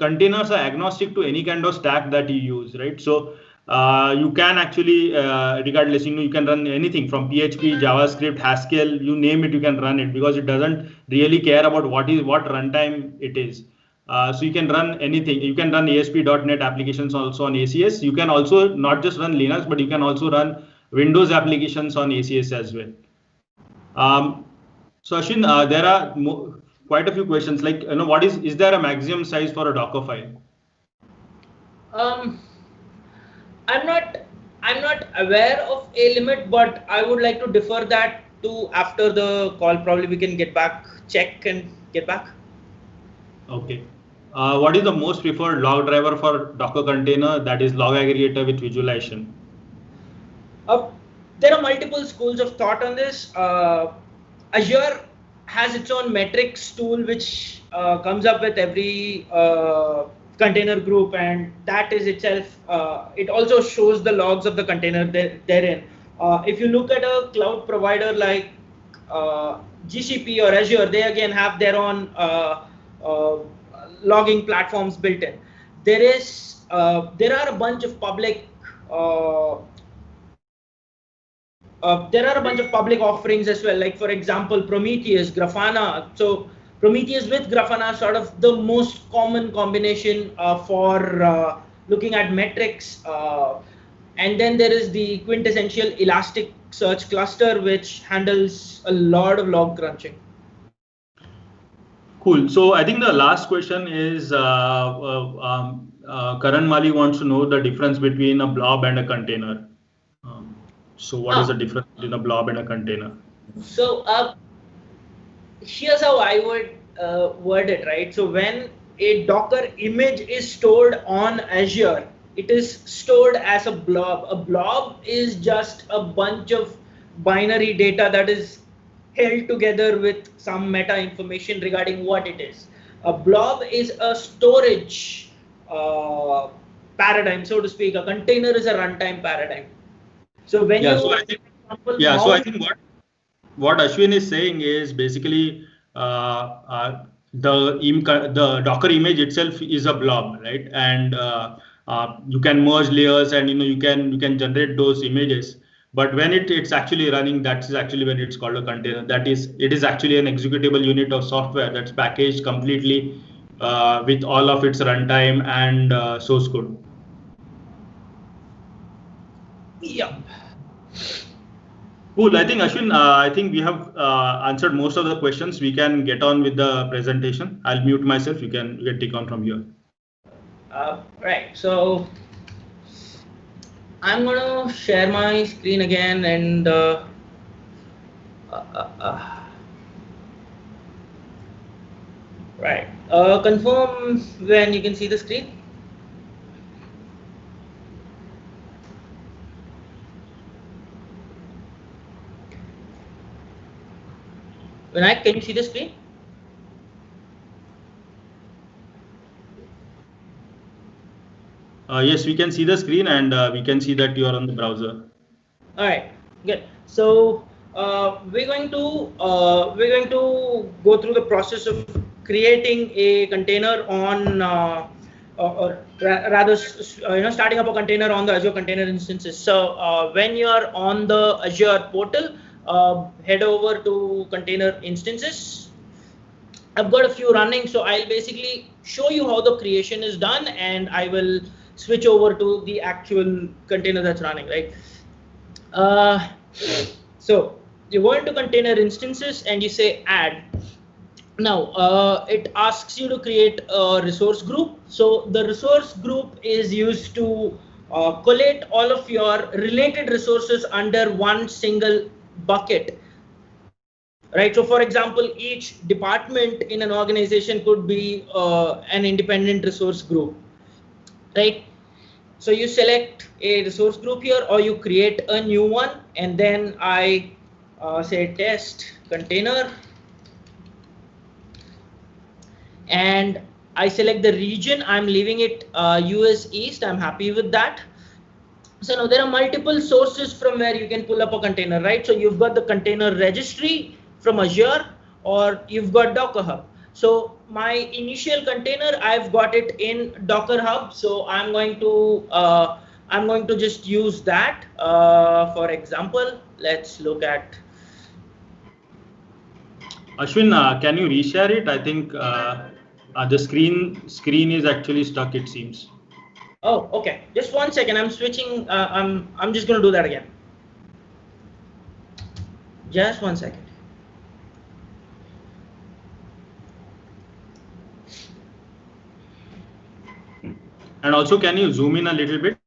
containers are agnostic to any kind of stack that you use, right? So you can actually, regardless, you can run anything from PHP, JavaScript, Haskell, you name it, you can run it, because it doesn't really care about what runtime it is. So you can run anything. You can run ASP.NET applications also on ACS. You can also not just run Linux, but you can also run Windows applications on ACS as well. So Ashwin, there are quite a few questions. Like, what is there a maximum size for a Docker file? I'm not aware of a limit, but I would like to defer that to after the call. Probably we can check and get back. Okay. What is the most preferred log driver for Docker container? That is log aggregator with visualization. There are multiple schools of thought on this. Azure has its own metrics tool, which comes up with every container group, and that is itself, it also shows the logs of the container therein. If you look at a cloud provider like GCP or Azure, they again have their own logging platforms built in. There are a bunch of public offerings as well, like for example Prometheus, Grafana. So Prometheus with Grafana is sort of the most common combination for looking at metrics. And then there is the quintessential Elasticsearch cluster, which handles a lot of log crunching. Cool. So I think the last question is Karan Mali wants to know the difference between a blob and a container. So what is the difference between a blob and a container? So here's how I would word it, right? So when a Docker image is stored on Azure, it is stored as a blob. A blob is just a bunch of binary data that is held together with some meta information regarding what it is. A blob is a storage paradigm, so to speak. A container is a runtime paradigm. So when so I think what Ashwin is saying is basically the Docker image itself is a blob, right? And you can merge layers, and you can generate those images. But when it's actually running, that's actually when it's called a container. It is actually an executable unit of software that's packaged completely with all of its runtime and source code. Yeah. Cool. I think Ashwin, I think we have answered most of the questions. We can get on with the presentation. I'll mute myself. You can take on from here. Right. So I'm going to share my screen again, and Right. Confirm when you can see the screen. Vinayak, can you see the screen? Yes, we can see the screen, and we can see that you are on the browser. All right, good. So we're going to go through the process of creating a container on, or rather, starting up a container on the Azure container instances. So when you are on the Azure portal, head over to container instances. I've got a few running, so I'll basically show you how the creation is done, and I will switch over to the actual container that's running, right? Uh, so you go into container instances and you say add. Now it asks you to create a resource group. So the resource group is used to collate all of your related resources under one single bucket. Right. So for example, each department in an organization could be an independent resource group. Right. So you select a resource group here, or you create a new one, and then I say test container, and I select the region. I'm leaving it US East. I'm happy with that. So now there are multiple sources from where you can pull up a container, right? So you've got the container registry from Azure, or you've got Docker Hub. So my initial container, I've got it in Docker Hub. So I'm going to just use that. For example, let's look at. Ashwin, can you reshare it? I think the screen is actually stuck, it seems. Oh, okay. Just 1 second. I'm switching. I'm just going to do that again. Just 1 second. And also, can you zoom in a little bit?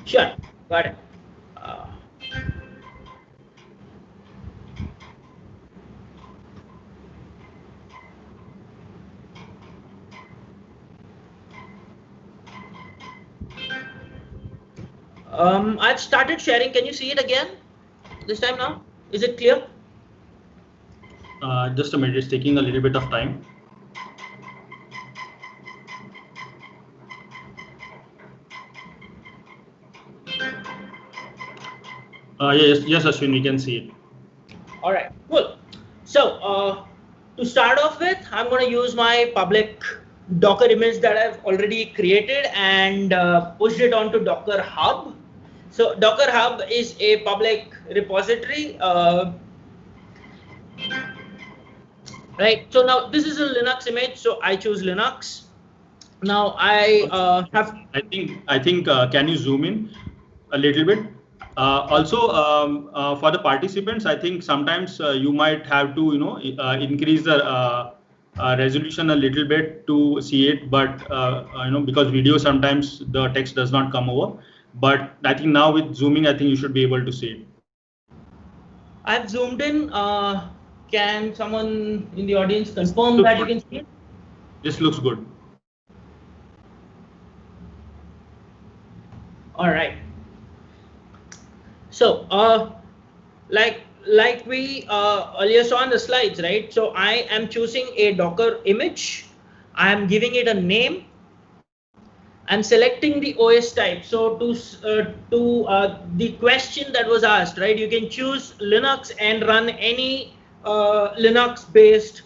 Sure. Got it. I've started sharing. Can you see it again this time now? Is it clear? Just a minute, it's taking a little bit of time. Yes, Ashwin, we can see it. All right, cool. So to start off with, I'm going to use my public Docker image that I've already created and pushed it onto Docker Hub. So Docker Hub is a public repository. Right. So now this is a Linux image, so I choose Linux. Now I have. I think. Can you zoom in a little bit? Also, for the participants, I think sometimes you might have to, increase the resolution a little bit to see it. But because video sometimes the text does not come over. But I think now with zooming, I think you should be able to see it. I've zoomed in. Can someone in the audience confirm that you can see it? This looks good. All right. So, like we earlier saw on the slides, right? So I am choosing a Docker image. I am giving it a name. I'm selecting the OS type. So to the question that was asked, right? You can choose Linux and run any Linux-based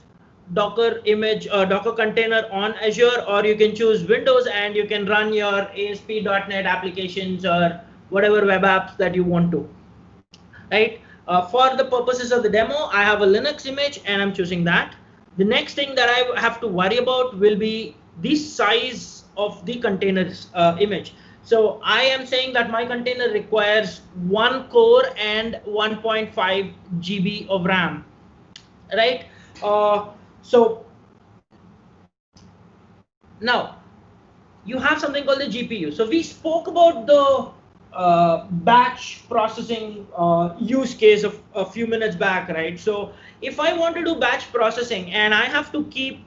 Docker image or Docker container on Azure, or you can choose Windows and you can run your ASP.NET applications or whatever web apps that you want to, right? For the purposes of the demo, I have a Linux image and I'm choosing that. The next thing that I have to worry about will be the size of the container's image. So I am saying that my container requires 1 core and 1.5 GB of RAM, right? So now you have something called the GPU. So we spoke about the batch processing use case of a few minutes back, right? So if I want to do batch processing and I have to keep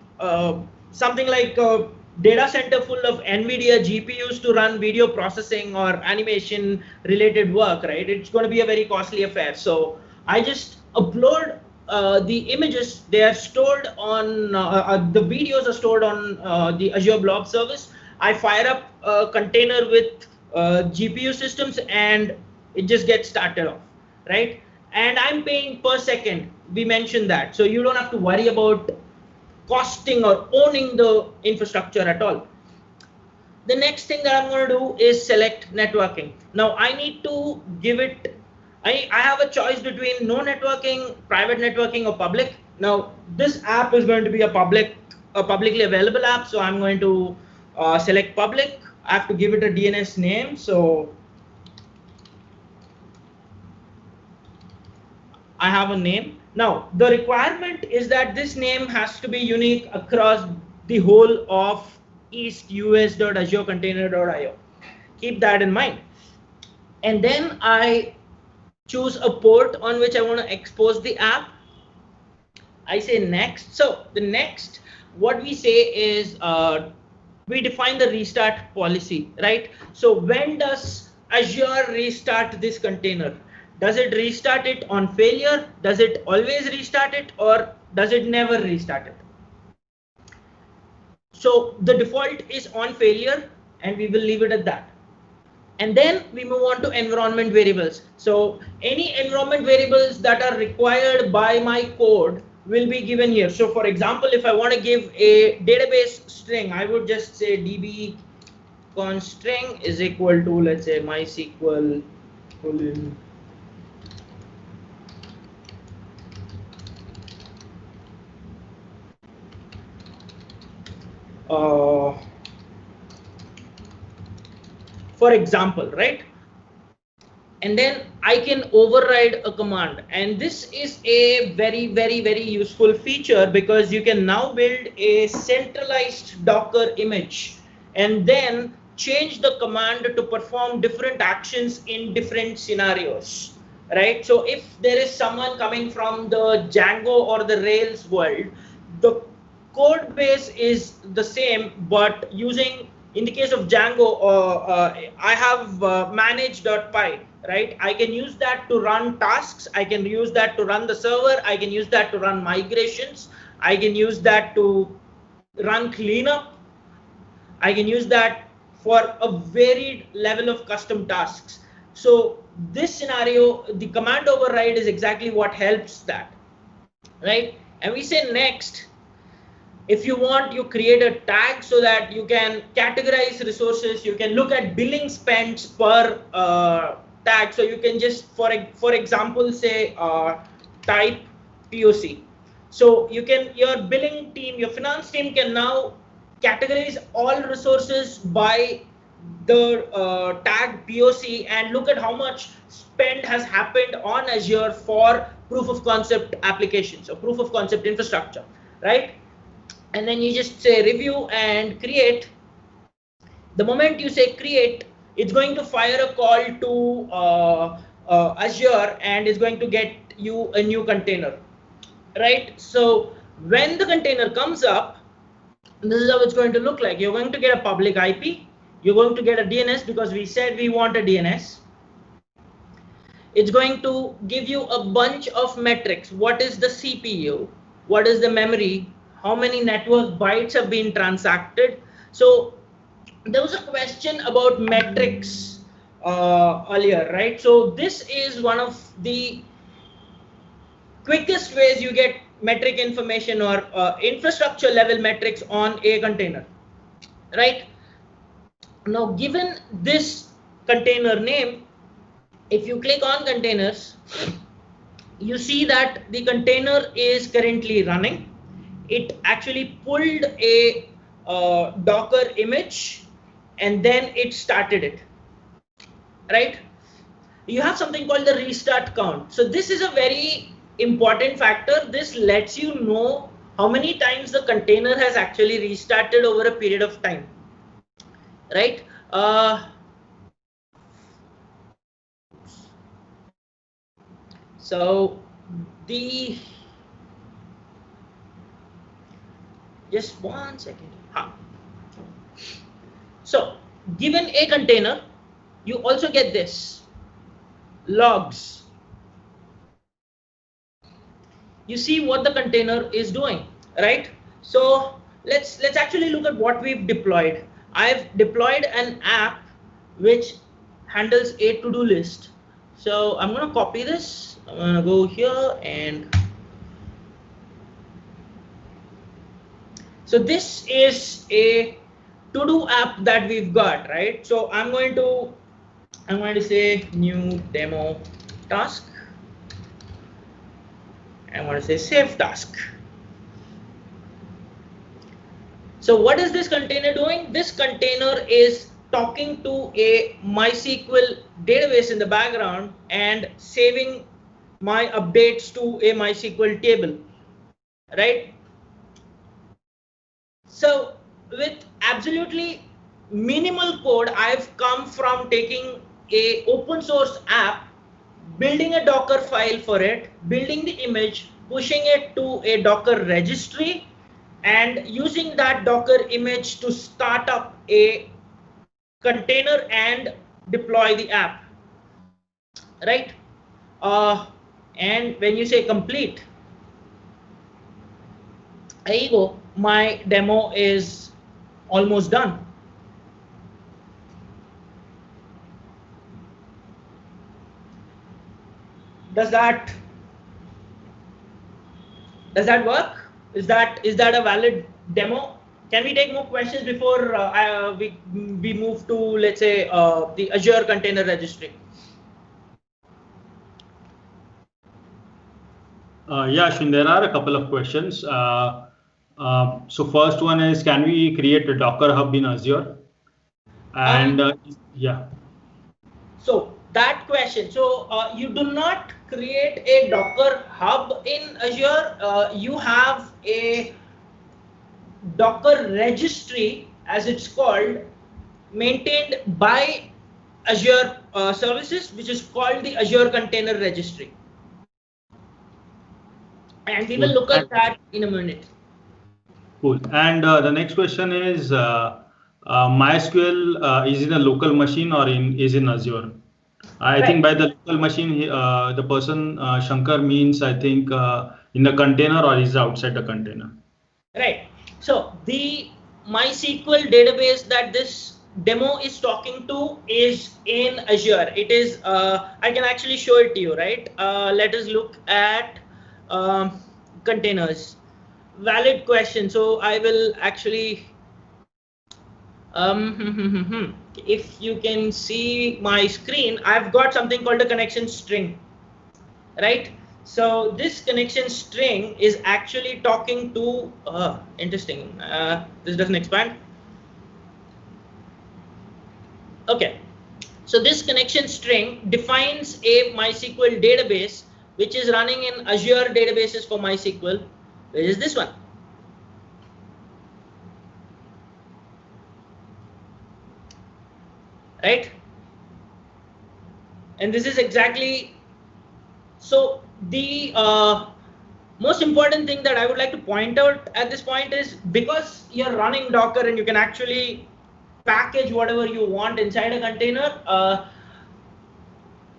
something like a data center full of NVIDIA GPUs to run video processing or animation related work, right? It's going to be a very costly affair. So I just upload the images. They are stored on the videos are stored on the Azure Blob Service. I fire up a container with GPU systems and it just gets started off, right? And I'm paying per second. We mentioned that, so you don't have to worry about costing or owning the infrastructure at all. The next thing that I'm going to do is select networking. Now I need to give it, I have a choice between no networking, private networking, or public. Now this app is going to be a publicly available app, so I'm going to select public. I have to give it a DNS name, so I have a name. Now the requirement is that this name has to be unique across the whole of east.us.azurecontainer.io. Keep that in mind. And then I choose a port on which I want to expose the app. I say next. So the next, what we say is we define the restart policy, right? So when does Azure restart this container? Does it restart it on failure? Does it always restart it, or does it never restart it? So the default is on failure, and we will leave it at that. And then we move on to environment variables. So any environment variables that are required by my code will be given here. So for example, if I want to give a database string, I would just say db const string is equal to, let's say, MySQL colon for example, right? And then I can override a command, and this is a very useful feature because you can now build a centralized Docker image and then change the command to perform different actions in different scenarios, right? So if there is someone coming from the Django or the Rails world, the code base is the same, but using, in the case of Django, I have manage.py, right? I can use that to run tasks. I can use that to run the server. I can use that to run migrations. I can use that to run cleanup. I can use that for a varied level of custom tasks. So this scenario, the command override is exactly what helps that, right? And we say next. If you want, you create a tag so that you can categorize resources. You can look at billing spends per tag. So you can just, for example, say type POC. So you can, your billing team, your finance team can now categorize all resources by the tag POC and look at how much spend has happened on Azure for proof of concept applications or proof of concept infrastructure, right? And then you just say review and create. The moment you say create, it's going to fire a call to Azure and is going to get you a new container, right? So when the container comes up, this is how it's going to look like. You're going to get a public IP. You're going to get a DNS because we said we want a DNS. It's going to give you a bunch of metrics. What is the CPU? What is the memory? How many network bytes have been transacted? So there was a question about metrics earlier, right? So this is one of the quickest ways you get metric information or infrastructure level metrics on a container, right? Now, given this container name, if you click on containers, you see that the container is currently running. It actually pulled a Docker image and then it started it, right? You have something called the restart count. So this is a very important factor. This lets you know how many times the container has actually restarted over a period of time, right? So the just 1 second. So given a container, you also get this logs. You see what the container is doing, right? So let's actually look at what we've deployed. I've deployed an app which handles a to-do list. So I'm going to copy this. I'm going to go here, and so this is a to-do app that we've got, right? So I'm going to say new demo task. I'm going to say save task. So what is this container doing? This container is talking to a MySQL database in the background and saving my updates to a MySQL table, right? So with absolutely minimal code, I've come from taking a open source app, building a Docker file for it, building the image, pushing it to a Docker registry, and using that Docker image to start up a container and deploy the app, right? And when you say complete, there you go. My demo is almost done. Does that work? Is that a valid demo? Can we take more questions before we move to, let's say, the Azure Container Registry? Yeah, Ashwin, there are a couple of questions. So first one is, can we create a Docker hub in Azure? And yeah. So that question. So you do not create a Docker hub in Azure. You have a Docker registry, as it's called, maintained by Azure services, which is called the Azure Container Registry. And we will look at that in a minute. Cool. And the next question is, MySQL is in a local machine or is in Azure? I think by the local machine, the person Shankar means, I think, in the container or is outside the container. Right. So the MySQL database that this demo is talking to is in Azure. It is, I can actually show it to you, right? Let us look at containers. Valid question. So I will actually, if you can see my screen, I've got something called a connection string, right? So this connection string is actually talking to, interesting, this doesn't expand. Okay, so this connection string defines a MySQL database which is running in Azure databases for MySQL, which is this one. Right? And this is exactly, so the most important thing that I would like to point out at this point is, because you're running Docker and you can actually package whatever you want inside a container,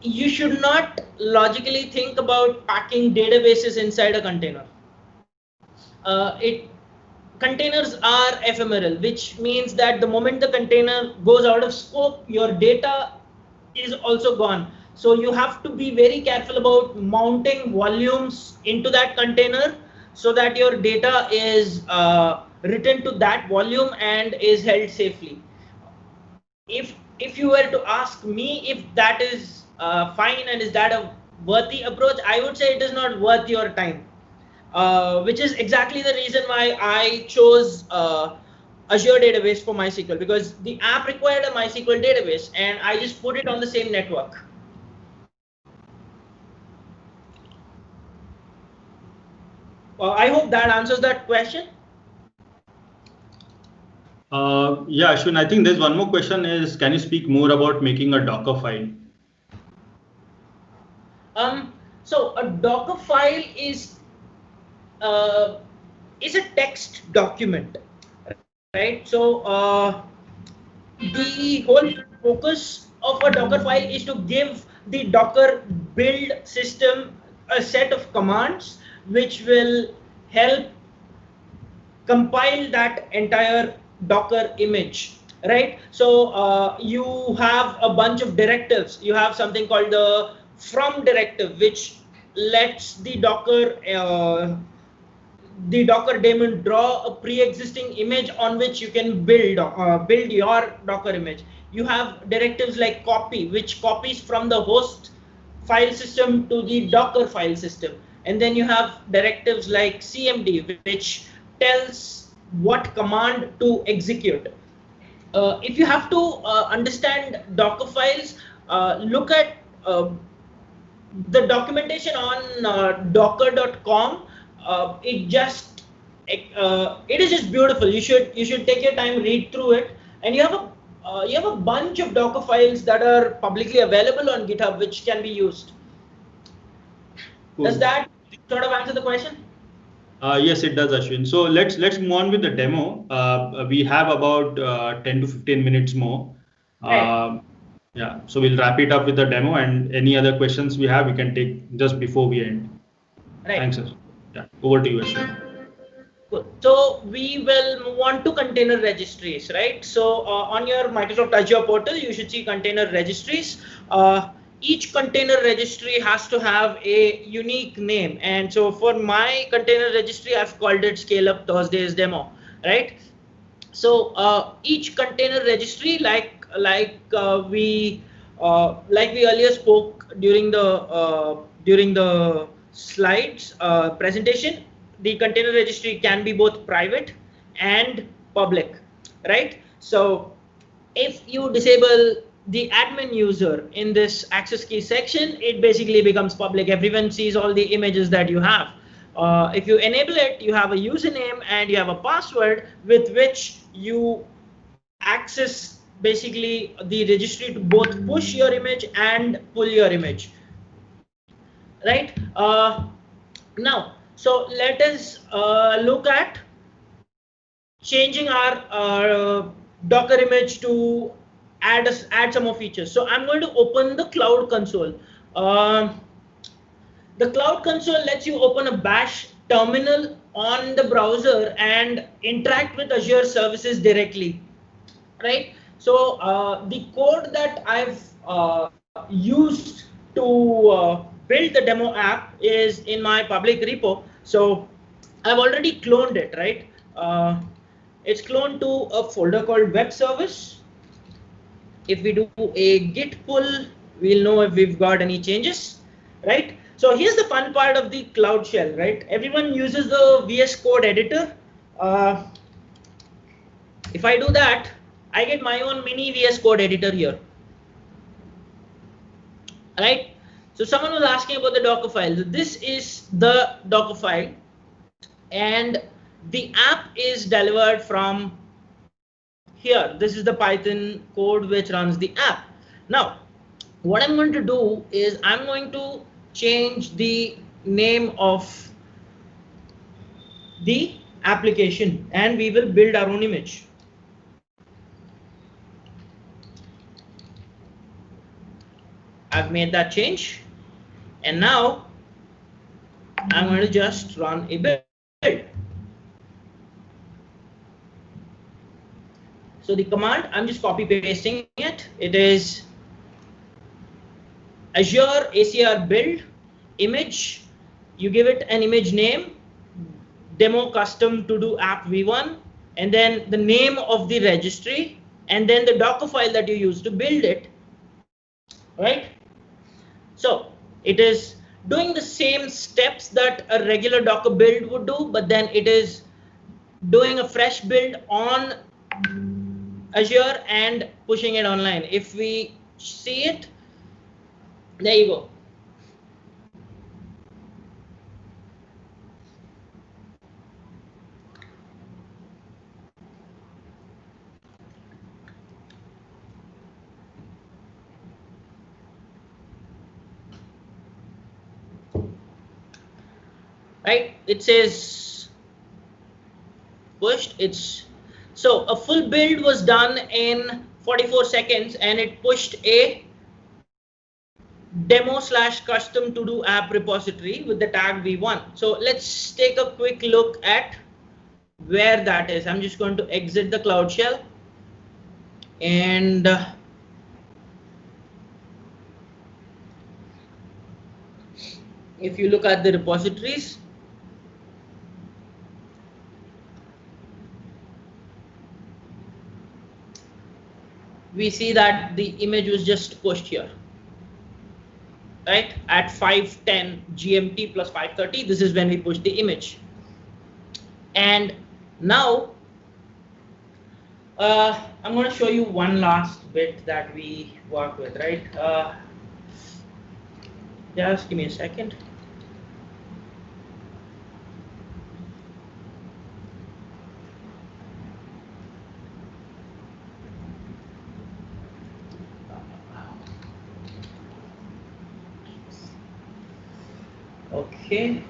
you should not logically think about packing databases inside a container. Containers are ephemeral, which means that the moment the container goes out of scope, your data is also gone. So you have to be very careful about mounting volumes into that container so that your data is written to that volume and is held safely. If you were to ask me if that is fine and is that a worthy approach, I would say it is not worth your time. Which is exactly the reason why I chose Azure database for MySQL, because the app required a MySQL database and I just put it on the same network. I hope that answers that question. Yeah, Ashwin, I think there's one more question is, can you speak more about making a Docker file? So a Docker file uh, is a text document, right? So the whole focus of a Docker file is to give the Docker build system a set of commands which will help compile that entire Docker image, right? So you have a bunch of directives. You have something called the from directive, which lets the Docker daemon draw a pre-existing image on which you can build your Docker image. You have directives like copy, which copies from the host file system to the Docker file system. And then you have directives like cmd, which tells what command to execute. If you have to understand Docker files, look at the documentation on docker.com. It is just beautiful. You should take your time, read through it, and you have a bunch of Docker files that are publicly available on GitHub which can be used. Cool. Does that sort of answer the question? Yes, it does, Ashwin. So let's move on with the demo. We have about 10 to 15 minutes more. Right. Yeah, so we'll wrap it up with the demo, and any other questions we have, we can take just before we end. Right. Thanks, Ashwin. Yeah, over to you, Ashwin. Cool. So we will move on to container registries, right? So on your Microsoft Azure portal, you should see container registries. Each container registry has to have a unique name. And so for my container registry, I've called it Scale Up Thursdays Demo, right? So each container registry, we earlier spoke during the slides presentation, the container registry can be both private and public, right? So if you disable the admin user in this access key section, it basically becomes public. Everyone sees all the images that you have. If you enable it, you have a username and you have a password with which you access basically the registry to both push your image and pull your image, right? Now, so let us look at changing our Docker image to add some more features. So I'm going to open the Cloud Console. The Cloud Console lets you open a Bash terminal on the browser and interact with Azure services directly, right? So the code that I've used to build the demo app is in my public repo. So I've already cloned it, right? It's cloned to a folder called web service. If we do a git pull, we'll know if we've got any changes, right? So here's the fun part of the Cloud Shell, right? Everyone uses the VS Code editor. If I do that, I get my own mini VS Code editor here, right? So someone was asking about the Docker file. This is the Docker file, and the app is delivered from here. This is the Python code which runs the app. Now, what I'm going to do is I'm going to change the name of the application, and we will build our own image. I've made that change, and now I'm going to just run a build. So the command, I'm just copy pasting it. It is Azure ACR build image. You give it an image name, demo custom to do app v1, and then the name of the registry, and then the Docker file that you use to build it, right? So it is doing the same steps that a regular Docker build would do, but then it is doing a fresh build on Azure and pushing it online. If we see it, there you go. right? It says pushed. So a full build was done in 44 seconds, and it pushed a demo/custom to do app repository with the tag v1. So let's take a quick look at where that is. I'm just going to exit the Cloud Shell, and if you look at the repositories, we see that the image was just pushed here, right, at 5:10 GMT plus 5:30. This is when we pushed the image. And now I'm going to show you one last bit that we work with, right? Just give me a second. Okay.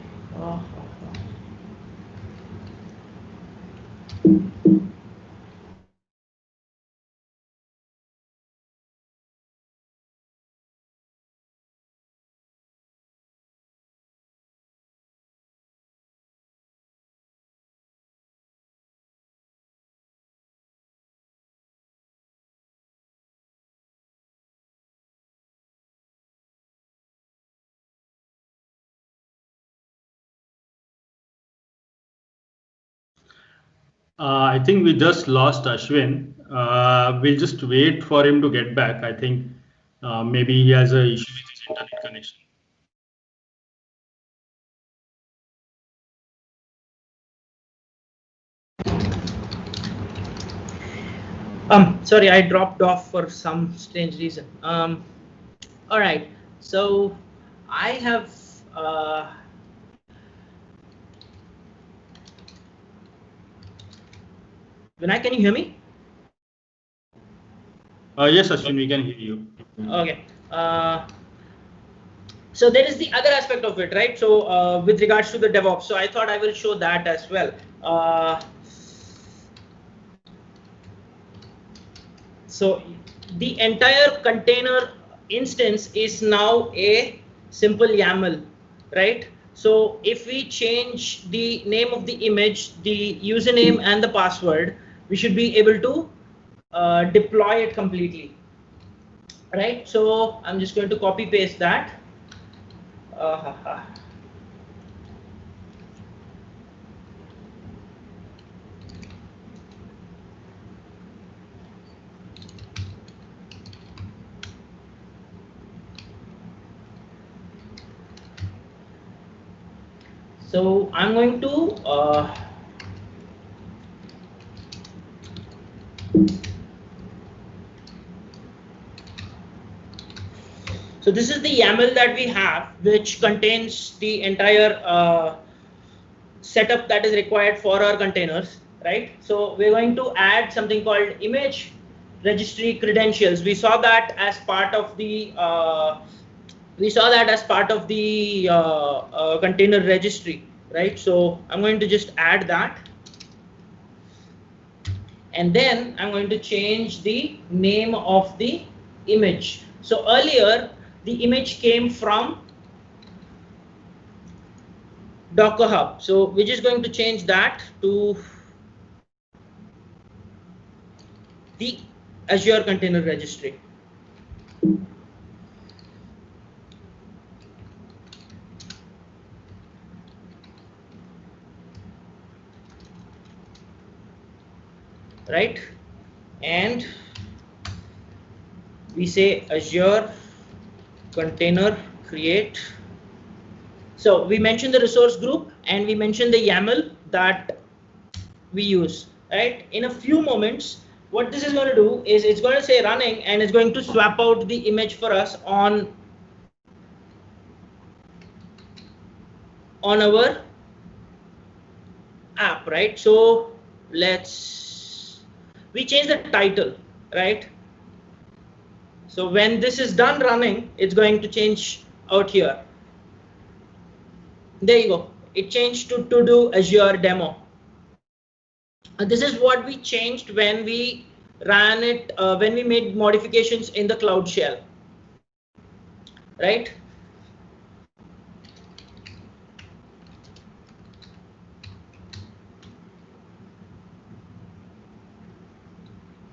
I think we just lost Ashwin. We'll just wait for him to get back. I think maybe he has an issue with his internet connection. Sorry, I dropped off for some strange reason. All right, so I have Vinay, can you hear me? Yes, Ashwin, we can hear you. Okay. So there is the other aspect of it, right? So with regards to the DevOps, so I thought I will show that as well. So the entire container instance is now a simple YAML, right? So if we change the name of the image, the username and the password, we should be able to deploy it completely, right? So I'm just going to copy paste that. So I'm going to so this is the YAML that we have, which contains the entire setup that is required for our containers, right? So we're going to add something called image registry credentials. We saw that as part of the container registry, right? So I'm going to just add that, and then I'm going to change the name of the image. So earlier the image came from Docker Hub. So we're just going to change that to the Azure Container Registry. Right? And we say Azure Container Create. So we mentioned the resource group and we mentioned the YAML that we use, right? In a few moments, what this is going to do is it's going to say running, and it's going to swap out the image for us on our app, right? So we change the title, right? So when this is done running, it's going to change out here. There you go. it changed to do Azure demo. This is what we changed when we ran it, when we made modifications in the Cloud Shell, right?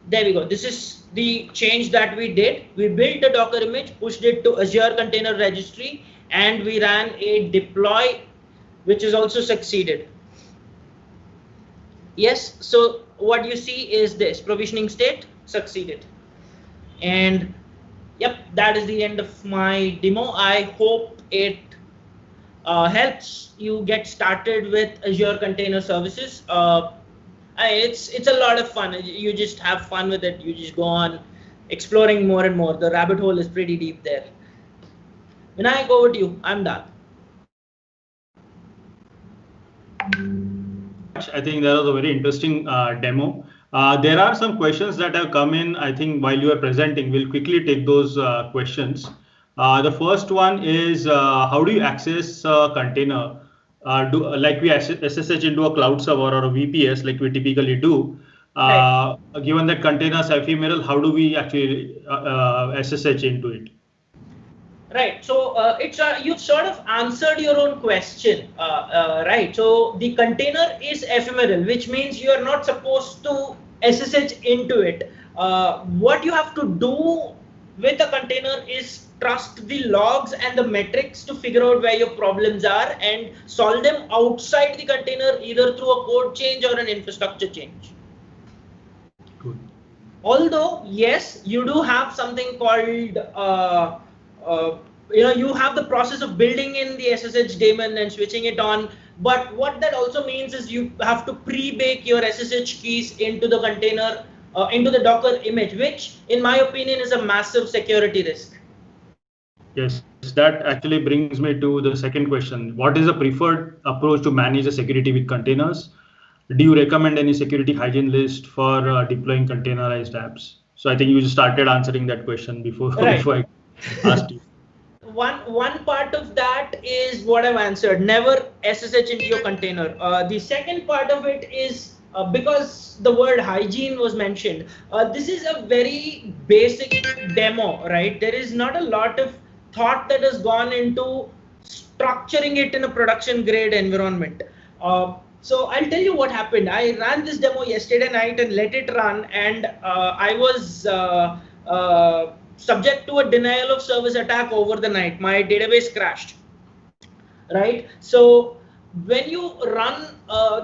There we go. This is the change that we did. We built a Docker image, pushed it to Azure Container Registry, and we ran a deploy, which is also succeeded. Yes, so what you see is this provisioning state succeeded. And yep, that is the end of my demo. I hope it helps you get started with Azure Container Services. It's a lot of fun. You just have fun with it. You just go on exploring more and more. The rabbit hole is pretty deep there. Vinayak, over to you. I'm done. I think that was a very interesting demo. There are some questions that have come in, I think, while you are presenting. We'll quickly take those questions. The first one is, how do you access a container? Like we SSH into a cloud server or a VPS, like we typically do. Right. Given that containers are ephemeral, how do we actually SSH into it? Right. So it's you've sort of answered your own question, right? So the container is ephemeral, which means you are not supposed to SSH into it. What you have to do with a container is trust the logs and the metrics to figure out where your problems are and solve them outside the container, either through a code change or an infrastructure change. Good. Although, yes, you do have something called you have the process of building in the SSH daemon and switching it on. But what that also means is you have to pre-bake your SSH keys into the container, into the Docker image, which in my opinion is a massive security risk. Yes, that actually brings me to the second question. What is the preferred approach to manage the security with containers? Do you recommend any security hygiene list for deploying containerized apps? So I think you started answering that question before, Right. before I asked you. One part of that is what I've answered. Never SSH into your container. The second part of it is because the word hygiene was mentioned. This is a very basic demo, right? There is not a lot of thought that has gone into structuring it in a production grade environment. So I'll tell you what happened. I ran this demo yesterday night and let it run, and I was subject to a denial of service attack over the night. My database crashed, right? So when you run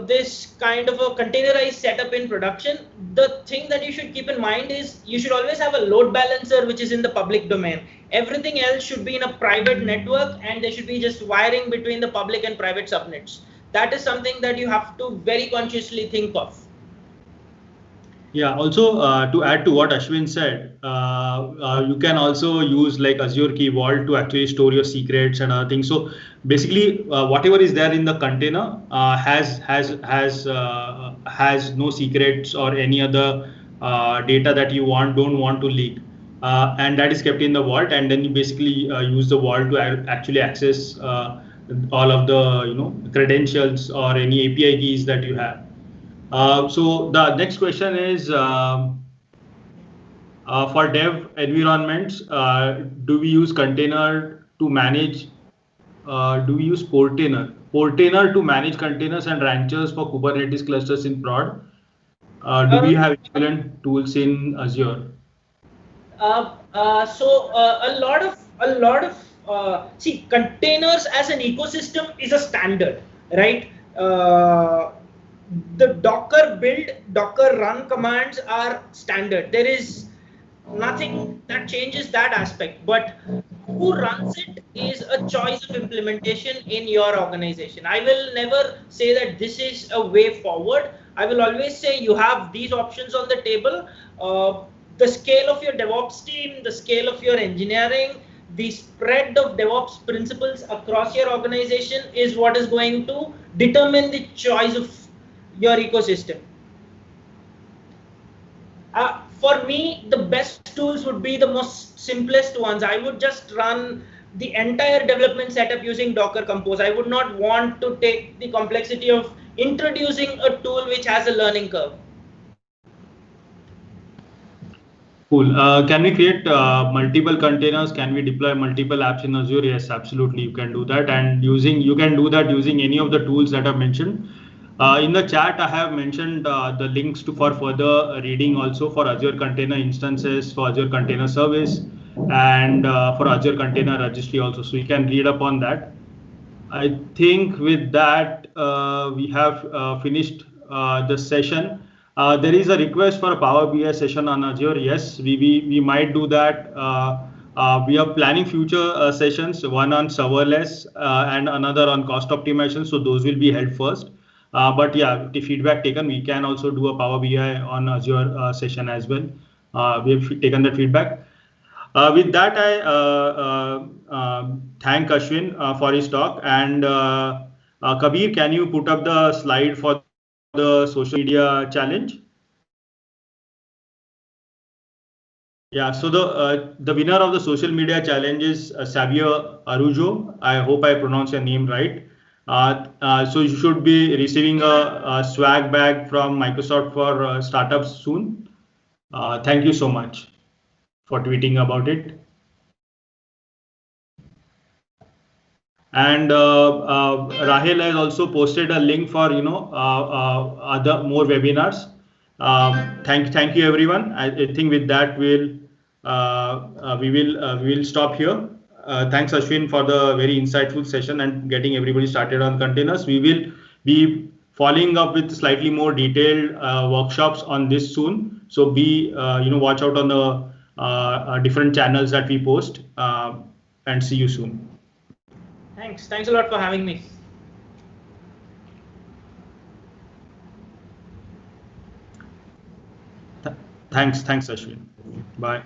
this kind of a containerized setup in production, the thing that you should keep in mind is you should always have a load balancer which is in the public domain. Everything else should be in a private network, and there should be just wiring between the public and private subnets. That is something that you have to very consciously think of. Yeah, also to add to what Ashwin said, you can also use like Azure Key Vault to actually store your secrets and other things. So basically, whatever is there in the container has no secrets or any other data that you don't want to leak, and that is kept in the vault. And then you basically use the vault to actually access all of the credentials or any API keys that you have. So the next question is for dev environments, do we use container to manage? Do we use Portainer to manage containers and ranchers for Kubernetes clusters in prod? Do we have equivalent tools in Azure? A lot of see, containers as an ecosystem is a standard, right? The Docker build, Docker run commands are standard. There is nothing that changes that aspect, but who runs it is a choice of implementation in your organization. I will never say that this is a way forward. I will always say you have these options on the table. The scale of your DevOps team, the scale of your engineering, the spread of DevOps principles across your organization is what is going to determine the choice of your ecosystem. For me, the best tools would be the most simplest ones. I would just run the entire development setup using Docker Compose. I would not want to take the complexity of introducing a tool which has a learning curve. Cool. Can we create multiple containers? Can we deploy multiple apps in Azure? Yes, absolutely. You can do that, and you can do that using any of the tools that I've mentioned. In the chat, I have mentioned the links for further reading also for Azure Container Instances, for Azure Container Service, and for Azure Container Registry also. So you can read up on that. I think with that, we have finished the session. There is a request for a Power BI session on Azure. Yes, we might do that. We are planning future sessions, one on serverless and another on cost optimization. So those will be held first. But yeah, the feedback taken, we can also do a Power BI on Azure session as well. We have taken that feedback. With that, I thank Ashwin for his talk. And Kabir, can you put up the slide for the social media challenge? Yeah, so the winner of the social media challenge is Xavier Arujo. I hope I pronounced your name right. So you should be receiving a swag bag from Microsoft for startups soon. Thank you so much for tweeting about it. And Rahel has also posted a link for other more webinars. Thank you everyone. I think with that we will stop here. Thanks Ashwin for the very insightful session and getting everybody started on containers. We will be following up with slightly more detailed workshops on this soon. So be watch out on the different channels that we post, and see you soon. Thanks a lot for having me. Thanks Ashwin. Bye.